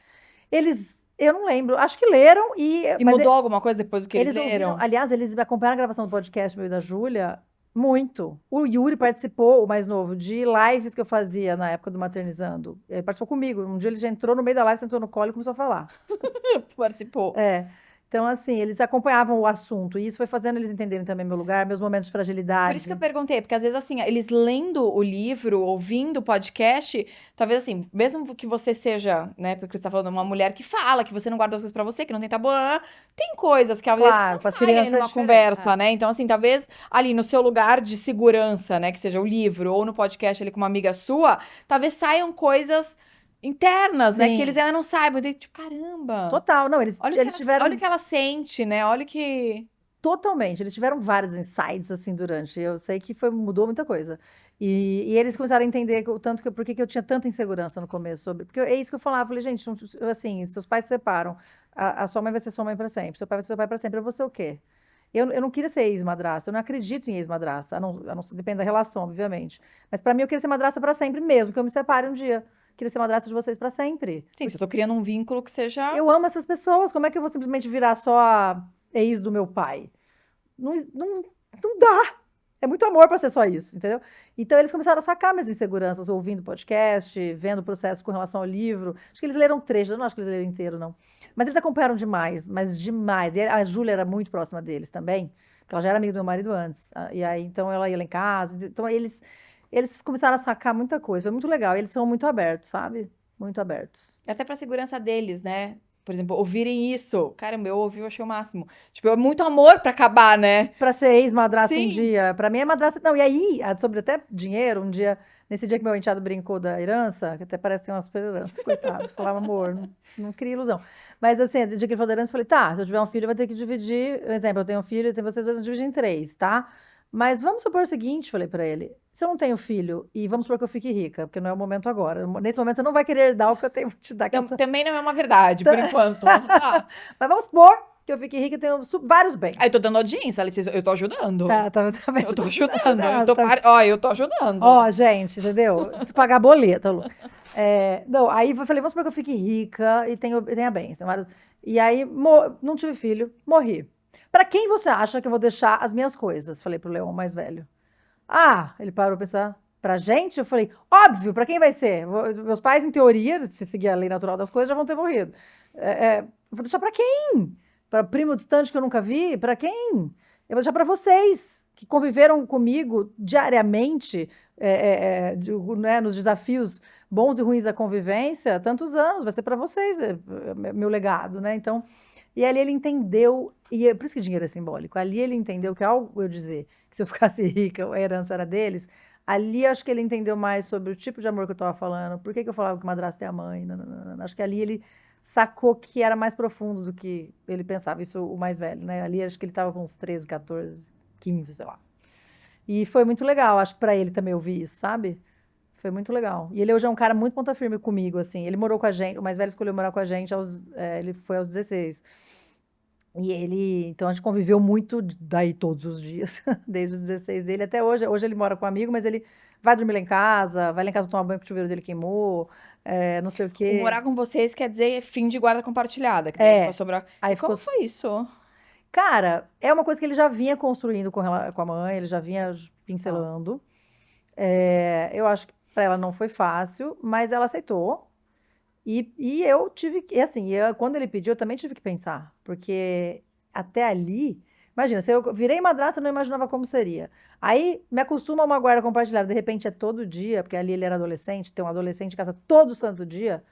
Eu não lembro, acho que leram E mudou alguma coisa depois do que eles leram? Ouviram, aliás, eles acompanharam a gravação do podcast meu e da Júlia muito. O Yuri participou, o mais novo, de lives que eu fazia na época do Maternizando. Ele participou comigo. Um dia ele já entrou no meio da live, sentou no colo e começou a falar. Participou. Então, assim, eles acompanhavam o assunto. E isso foi fazendo eles entenderem também meu lugar, meus momentos de fragilidade. Por isso que eu perguntei, porque às vezes, assim, eles lendo o livro, ouvindo o podcast, talvez, assim, mesmo que você seja, né, porque você tá falando uma mulher que fala, que você não guarda as coisas pra você, que não tem tabu, tem coisas que às vezes não saem ali numa conversa, né? Então, assim, talvez ali no seu lugar de segurança, né, que seja o livro, ou no podcast ali com uma amiga sua, talvez saiam coisas internas, né? Que eles ainda não saibam. Tipo, caramba. Total, não, eles tiveram... Olha o que ela sente, né? Olha o que... Totalmente, eles tiveram vários insights, assim, durante. Eu sei que mudou muita coisa. E eles começaram a entender o tanto por que eu tinha tanta insegurança no começo sobre... Porque é isso que eu falava, eu falei, gente, assim, seus pais se separam, a sua mãe vai ser sua mãe para sempre, seu pai vai ser seu pai para sempre, eu vou ser o quê? Eu não queria ser ex-madrasta, eu não acredito em ex-madrasta, depende da relação, obviamente. Mas para mim eu queria ser madrasta para sempre mesmo, que eu me separe um dia. Queria ser madrasta de vocês para sempre. Sim, se eu tô criando um vínculo que seja... Eu amo essas pessoas, como é que eu vou simplesmente virar só a ex do meu pai? Não dá. É muito amor para ser só isso, entendeu? Então eles começaram a sacar minhas inseguranças, ouvindo podcast, vendo o processo com relação ao livro. Acho que eles leram trechos, eu não acho que eles leram inteiro, não. Mas eles acompanharam demais, mas demais. E a Júlia era muito próxima deles também, porque ela já era amiga do meu marido antes. E aí, então, ela ia lá em casa. Então, eles começaram a sacar muita coisa. Foi muito legal. Eles são muito abertos, sabe? Muito abertos. Até pra segurança deles, né? por exemplo, ouvirem isso. Caramba, eu ouvi, eu achei o máximo. Tipo, é muito amor pra acabar, né? Pra ser ex-madrasta um Sim. dia. Pra mim é madrasta. Não, e aí, sobre até dinheiro, um dia, nesse dia que meu enteado brincou da herança, que até parece que é uma super herança, coitado. Falava, amor, não cria ilusão. Mas assim, no dia que ele falou da herança, eu falei, tá, se eu tiver um filho, vai ter que dividir. Por exemplo, eu tenho um filho, tem vocês dois, vão dividir em 3, tá? Mas vamos supor o seguinte, falei pra ele. Se eu não tenho filho, e vamos supor que eu fique rica, porque não é o momento agora. Nesse momento você não vai querer dar o que eu tenho pra te dar. Que Então, também não é uma verdade, por enquanto. Ah. Mas vamos supor que eu fique rica e tenho vários bens. Aí eu tô dando audiência, Letícia, eu tô ajudando. Tá bem. Eu tô ajudando. Ó, eu tô ajudando. Ó, gente, entendeu? Preciso pagar boleto, Lu. Não, aí eu falei, vamos supor que eu fique rica e tenha bens. E aí, não tive filho, morri. Pra quem você acha que eu vou deixar as minhas coisas? Falei pro Leão mais velho. Ah, ele parou pra pensar. Pra gente? Eu falei, óbvio, pra quem vai ser? Meus pais, em teoria, se seguir a lei natural das coisas, já vão ter morrido. Eu vou deixar pra quem? Para primo distante que eu nunca vi? Para quem? Eu vou deixar para vocês, que conviveram comigo diariamente, né, nos desafios bons e ruins da convivência, tantos anos, vai ser para vocês, meu legado, né? Então, e ali ele entendeu, e por isso que dinheiro é simbólico, ali ele entendeu que ao eu dizer que se eu ficasse rica, a herança era deles, ali acho que ele entendeu mais sobre o tipo de amor que eu estava falando, por que eu falava que madrasta é a mãe, acho que ali ele sacou que era mais profundo do que ele pensava, isso o mais velho, né? Ali acho que ele estava com uns 13, 14, 15, sei lá. E foi muito legal, acho que para ele também ouvir isso, sabe? Foi muito legal. E ele hoje é um cara muito ponta firme comigo, assim. Ele morou com a gente, o mais velho escolheu morar com a gente, ele foi aos 16. E então a gente conviveu muito daí todos os dias, desde os 16 dele até hoje. Hoje ele mora com um amigo, mas ele vai dormir lá em casa, vai lá em casa tomar banho porque o chuveiro dele queimou, não sei o quê. Morar com vocês quer dizer fim de guarda compartilhada. Que daí sobrar... Aí Como foi isso? Cara, é uma coisa que ele já vinha construindo com a mãe, ele já vinha pincelando. Eu acho que para ela não foi fácil, mas ela aceitou. E eu tive que, assim, quando ele pediu, eu também tive que pensar, porque até ali, imagina, se eu virei madrasta, eu não imaginava como seria. Aí me acostuma a uma guarda compartilhada, de repente é todo dia, porque ali ele era adolescente, tem um adolescente em casa todo santo dia.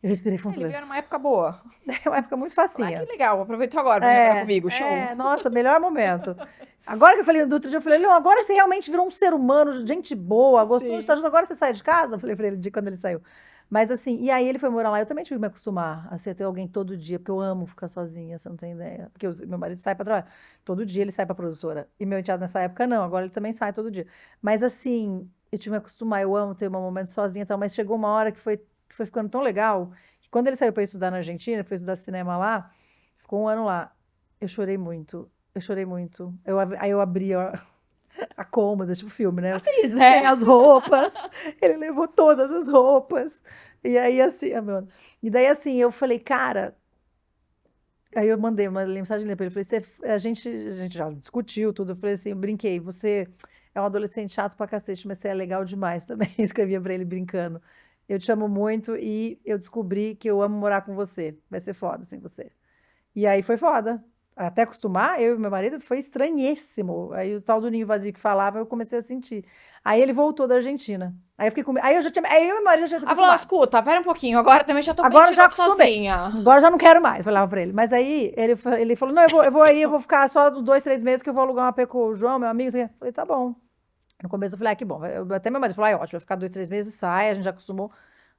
Eu respirei fundo. Ele veio numa época boa. É uma época muito facinha. Ah, que legal, aproveitou agora pra morar comigo, show. Nossa, melhor momento. Agora que eu falei do outro dia, eu falei, Leão, agora você realmente virou um ser humano, gente boa, gostou de estar junto, agora você sai de casa? Eu falei pra ele quando ele saiu. Mas assim, e aí ele foi morar lá, eu também tive que me acostumar a ter alguém todo dia, porque eu amo ficar sozinha, você não tem ideia. Porque meu marido sai pra trabalhar, todo dia ele sai pra produtora. E meu enteado nessa época não, agora ele também sai todo dia. Mas assim, eu tive que me acostumar, eu amo ter um momento sozinha e tal, mas chegou uma hora que foi ficando tão legal, que quando ele saiu pra estudar na Argentina, foi estudar cinema lá, ficou 1 ano lá, eu chorei muito. Aí eu abri a cômoda, tipo filme, né? Atriz, né? As roupas. Ele levou todas as roupas. E aí, assim, e daí, assim, eu falei, cara. Aí eu mandei uma mensagem pra ele. Falei, a gente já discutiu tudo. Eu falei assim, eu brinquei, você é um adolescente chato pra cacete, mas você é legal demais também. Escrevia pra ele brincando. Eu te amo muito e eu descobri que eu amo morar com você. Vai ser foda sem você. E aí foi foda. Até acostumar, eu e meu marido, foi estranhíssimo. Aí o tal do ninho vazio que falava, eu comecei a sentir. Aí ele voltou da Argentina. Aí eu fiquei com... Aí eu e meu marido já tinha falou, escuta, pera um pouquinho, agora também já tô agora já sozinha. Agora já não quero mais, falava pra ele. Mas aí ele falou, não, eu vou ficar só 2, 3 meses que eu vou alugar uma AP com o João, meu amigo. Eu falei, tá bom. No começo eu falei, que bom. Até meu marido falou, ótimo, vai ficar 2, 3 meses, sai, a gente já acostumou.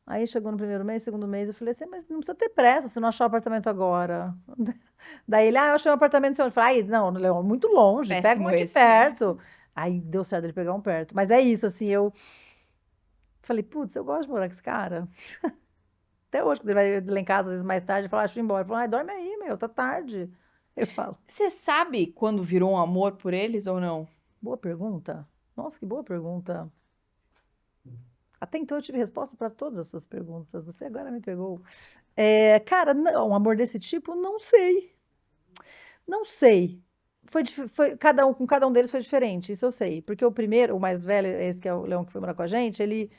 Aí chegou no primeiro mês, segundo mês, eu falei assim, mas não precisa ter pressa, você não achou o apartamento agora. Daí ele, eu achei um apartamento seu. Eu falei, não, Leão, muito longe, pega um aqui perto. Aí deu certo ele pegar um perto. Mas é isso, assim, eu falei, putz, eu gosto de morar com esse cara. Até hoje, quando ele vai lá em casa, às vezes mais tarde, ele fala, deixa eu ir embora. Eu falo, dorme aí, tá tarde. Eu falo. Você sabe quando virou um amor por eles ou não? Boa pergunta. Nossa, que boa pergunta. Até então eu tive resposta para todas as suas perguntas. Você agora me pegou. Cara, não, um amor desse tipo, não sei. Não sei. Foi com cada um deles foi diferente, isso eu sei. Porque o primeiro, o mais velho, esse que é o Leão que foi morar com a gente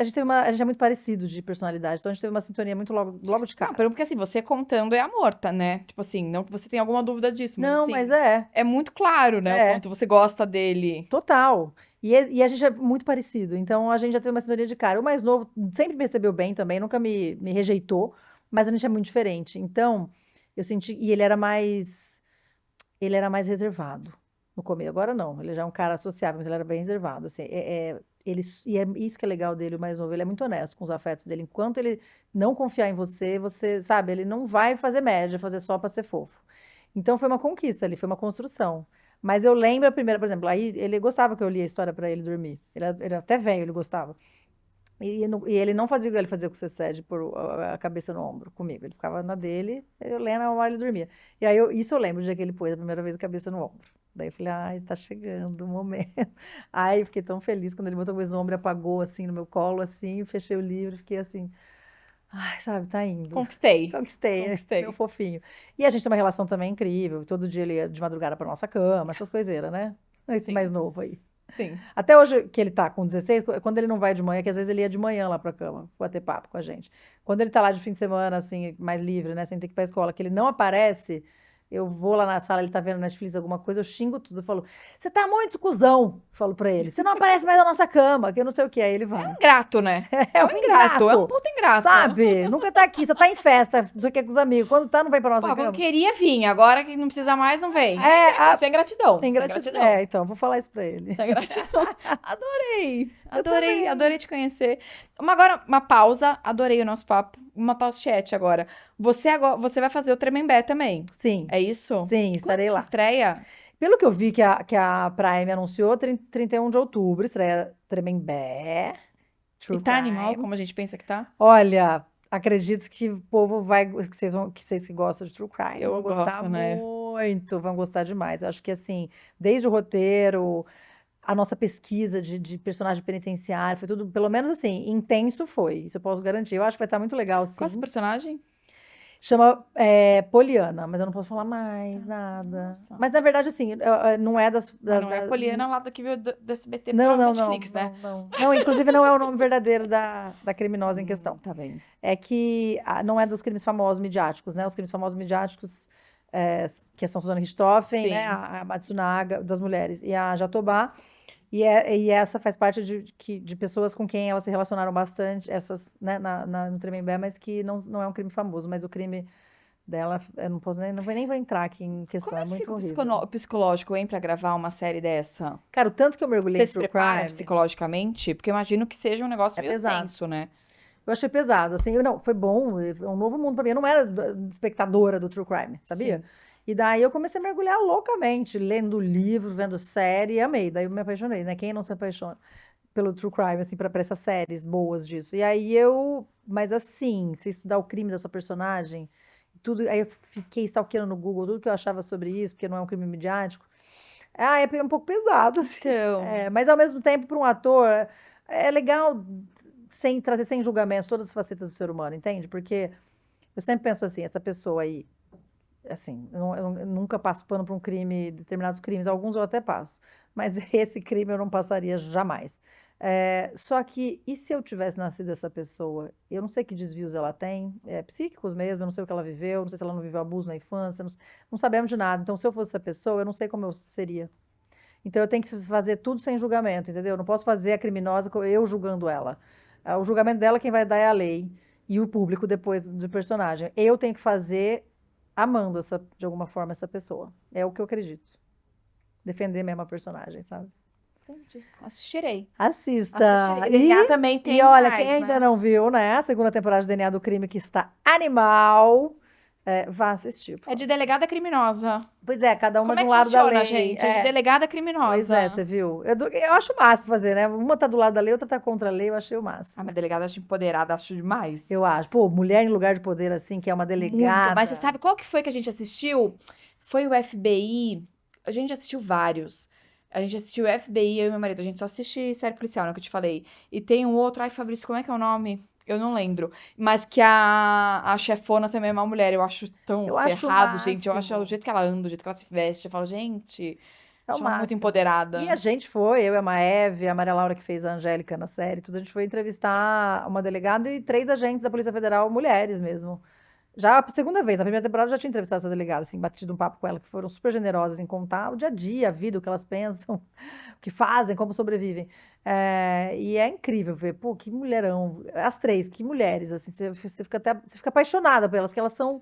gente é muito parecido de personalidade, então a gente teve uma sintonia muito logo de cara. Não, porque assim, você contando é amor, tá, né? Tipo assim, não que você tenha alguma dúvida disso, mas não, assim, mas é muito claro, né? O quanto você gosta dele. Total. E a gente é muito parecido, então a gente já teve uma sintonia de cara. O mais novo sempre me recebeu bem também, nunca me rejeitou. mas a gente é muito diferente. Então, eu senti... E ele era mais reservado no começo. Agora não, ele já é um cara sociável, mas ele era bem reservado, assim. E é isso que é legal dele, o mais novo. Ele é muito honesto com os afetos dele. Enquanto ele não confiar em você, você, sabe, ele não vai fazer média, fazer só pra ser fofo. Então, foi uma conquista ali, foi uma construção. Mas eu lembro a primeira, por exemplo, aí ele gostava que eu lia a história pra ele dormir. Ele era até velho, ele gostava. E ele não fazia o que ele fazia com o Cessede, por a cabeça no ombro comigo. Ele ficava na dele, eu lendo, a hora ele dormia. E aí, isso eu lembro do dia que ele pôs a primeira vez a cabeça no ombro. Daí eu falei, ai, tá chegando o momento. Ai, eu fiquei tão feliz quando ele botou a cabeça no ombro e apagou, assim, no meu colo, assim, eu fechei o livro, fiquei assim, ai, sabe, tá indo. Conquistei. Conquistei, meu fofinho. E a gente tem uma relação também incrível, todo dia ele ia de madrugada pra nossa cama, essas coiseiras, né? Esse Sim. mais novo aí. Sim. Até hoje, que ele tá com 16, quando ele não vai de manhã, que às vezes ele ia de manhã lá pra cama, bater papo com a gente. Quando ele tá lá de fim de semana, assim, mais livre, né, sem ter que ir pra escola, que ele não aparece, eu vou lá na sala, ele tá vendo Netflix alguma coisa, eu xingo tudo, eu falo, você tá muito cuzão, falo pra ele, você não aparece mais na nossa cama, que eu não sei o que, aí ele vai. É um ingrato, né? É um ingrato, é um puta ingrato. sabe? Nunca tá aqui, só tá em festa, não sei o que, com os amigos. Quando tá, não vem pra nossa Pô, cama. quando queria vir, agora que não precisa mais, não vem. Sem gratidão. Tem Sem gratidão. É, então, vou falar isso pra ele. Sem gratidão. Adorei. Eu também. Adorei te conhecer. Agora, uma pausa. Adorei o nosso papo. Uma pausa chat agora. Você vai fazer o Tremembé também. Sim. É isso? Sim, estarei Quando lá. que estreia? Pelo que eu vi que a Prime anunciou, 31 de outubro, estreia Tremembé. True E tá Crime. animal, como a gente pensa que tá? Olha, acredito que o povo vai, que vocês que gostam de True Crime, Eu vão gostar gosto, né? muito, vão gostar demais. Eu acho que assim, desde o roteiro, a nossa pesquisa de personagem penitenciário, foi tudo, pelo menos assim, intenso foi. Isso eu posso garantir. Eu acho que vai estar muito legal, sim. Qual é esse personagem? Chama Poliana, mas eu não posso falar mais nada. Nossa. Mas na verdade, assim, não é das. Mas não é a Poliana lá que veio do SBT Não, pra não, Netflix, não, né? não, inclusive não é o nome verdadeiro da criminosa em questão. Tá bem. É que não é dos crimes famosos midiáticos, né? Os crimes famosos midiáticos, que são Suzana Richthofen, Sim. né? A Matsunaga, das mulheres, e a Jatobá. E essa faz parte de pessoas com quem elas se relacionaram bastante, essas, né, no Tremembé, mas que não é um crime famoso, mas o crime dela, eu não posso nem vou entrar aqui em questão, Como é é que muito fica o horrível. psicológico, hein, pra gravar uma série dessa? Cara, o tanto que eu mergulhei Você em se True prepara Crime, psicologicamente? Porque eu imagino que seja um negócio É meio pesado. tenso, né? eu achei pesado, assim, não, foi bom, é um novo mundo pra mim, eu não era espectadora do True Crime, sabia? Sim. E daí eu comecei a mergulhar loucamente, lendo livros, vendo série, e amei, daí eu me apaixonei, né? Quem não se apaixona pelo True Crime, assim, pra essas séries boas disso. E aí mas assim, você estudar o crime da sua personagem, tudo, aí eu fiquei stalkeando no Google tudo que eu achava sobre isso, porque não é um crime midiático. É um pouco pesado, assim. Então, Mas ao mesmo tempo, para um ator, é legal trazer sem julgamento todas as facetas do ser humano, entende? Porque eu sempre penso assim, essa pessoa aí, assim, eu nunca passo pano para um crime, determinados crimes, alguns eu até passo, mas esse crime eu não passaria jamais. Só que, e se eu tivesse nascido essa pessoa? Eu não sei que desvios ela tem, psíquicos mesmo, eu não sei o que ela viveu, não sei se ela não viveu abuso na infância, não sabemos de nada. Então, se eu fosse essa pessoa, eu não sei como eu seria. Então, eu tenho que fazer tudo sem julgamento, entendeu? Eu não posso fazer a criminosa eu julgando ela. O julgamento dela, quem vai dar é a lei e o público depois do personagem. Eu tenho que fazer amando de alguma forma essa pessoa. É o que eu acredito. Defender mesmo a personagem, sabe? entendi. Assistirei. Assista. DNA também tem E olha, mais, quem ainda né? não viu, né? A segunda temporada de DNA do Crime, que está animal. Vá assistir. É de delegada criminosa. Pois é, cada uma Como é de um que lado da funciona, lei. gente? É de delegada criminosa. Pois é, você viu? Eu acho o máximo fazer, né? Uma tá do lado da lei, outra tá contra a lei, eu achei o máximo. Ah, mas delegada acho empoderada, acho demais. Eu acho. Pô, mulher em lugar de poder, assim, que é uma delegada. Muito. Mas você sabe qual que foi que a gente assistiu? Foi o FBI. A gente assistiu vários. A gente assistiu o FBI, eu e meu marido. A gente só assiste série policial, né, que eu te falei. E tem um outro. Ai, Fabrício, como é que é o nome? Eu não lembro. Mas que a chefona também é uma mulher. Eu acho tão Eu acho ferrado, gente. Eu acho máximo. o jeito que ela anda, o jeito que ela se veste. Eu falo, gente, É o acho ela muito máximo. empoderada. E a gente foi, eu e a Maeve, a Maria Laura que fez a Angélica na série, tudo, a gente foi entrevistar uma delegada e 3 agentes da Polícia Federal, mulheres mesmo. Já a segunda vez, na primeira temporada eu já tinha entrevistado essa delegada, assim, batido um papo com ela, que foram super generosas em contar o dia a dia, a vida, o que elas pensam, o que fazem, como sobrevivem. E é incrível ver, pô, que mulherão. As três, que mulheres, assim, você fica apaixonada por elas, porque elas são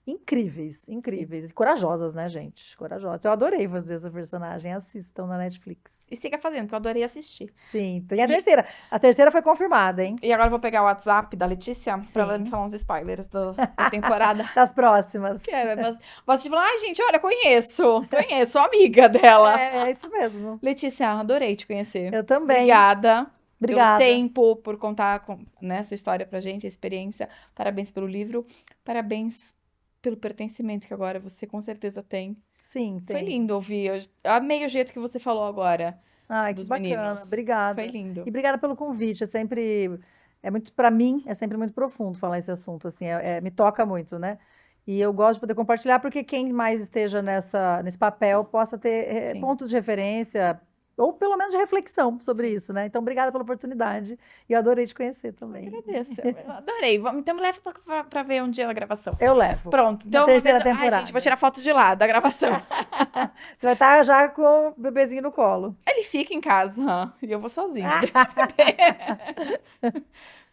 incríveis, incríveis. E corajosas, né, gente? Corajosas. Eu adorei fazer essa personagem. Assistam na Netflix. E siga fazendo, porque eu adorei assistir. Sim, tem a terceira. A terceira foi confirmada, hein? E agora eu vou pegar o WhatsApp da Letícia pra ela Sim. me falar uns spoilers da temporada. Das próximas. Quero, mas tipo, ai, gente, olha, conheço, sou amiga dela. É isso mesmo. Letícia, adorei te conhecer. Eu também. Obrigada. Obrigada. Pelo tempo, por contar né, sua história pra gente, a experiência. Parabéns pelo livro. Parabéns pelo pertencimento que agora você com certeza tem. Sim, tem. Foi lindo ouvir. Eu amei o jeito que você falou agora. Ai, que dos bacana. meninos. Obrigada. Foi lindo. E obrigada pelo convite. Pra mim, é sempre muito profundo falar esse assunto, assim, me toca muito, né? E eu gosto de poder compartilhar, porque quem mais esteja nesse papel possa ter Sim. pontos de referência, ou pelo menos de reflexão sobre isso, né? Então, obrigada pela oportunidade. E eu adorei te conhecer também. Agradeço. Eu adorei. Então me leva pra ver um dia a gravação. Eu levo. Pronto. Então, terceira temporada. Ai, gente, vou tirar fotos de lá, da gravação. Você vai estar já com o bebezinho no colo. Ele fica em casa e eu vou sozinha.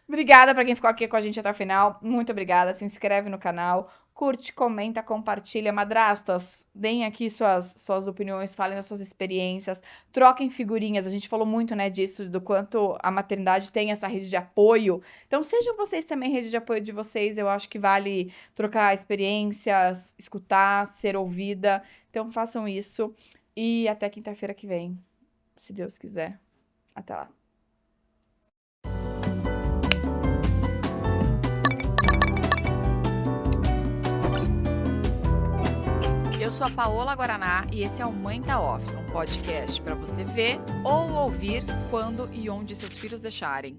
Obrigada pra quem ficou aqui com a gente até o final. Muito obrigada. Se inscreve no canal, curte, comenta, compartilha. Madrastas, deem aqui suas opiniões, falem das suas experiências, troquem figurinhas. A gente falou muito, né, disso, do quanto a maternidade tem essa rede de apoio. Então, sejam vocês também rede de apoio de vocês. Eu acho que vale trocar experiências, escutar, ser ouvida. Então, façam isso. E até quinta-feira que vem, se Deus quiser. Até lá. Eu sou a Paola Guaraná e esse é o Mãe Tá Off, um podcast para você ver ou ouvir quando e onde seus filhos deixarem.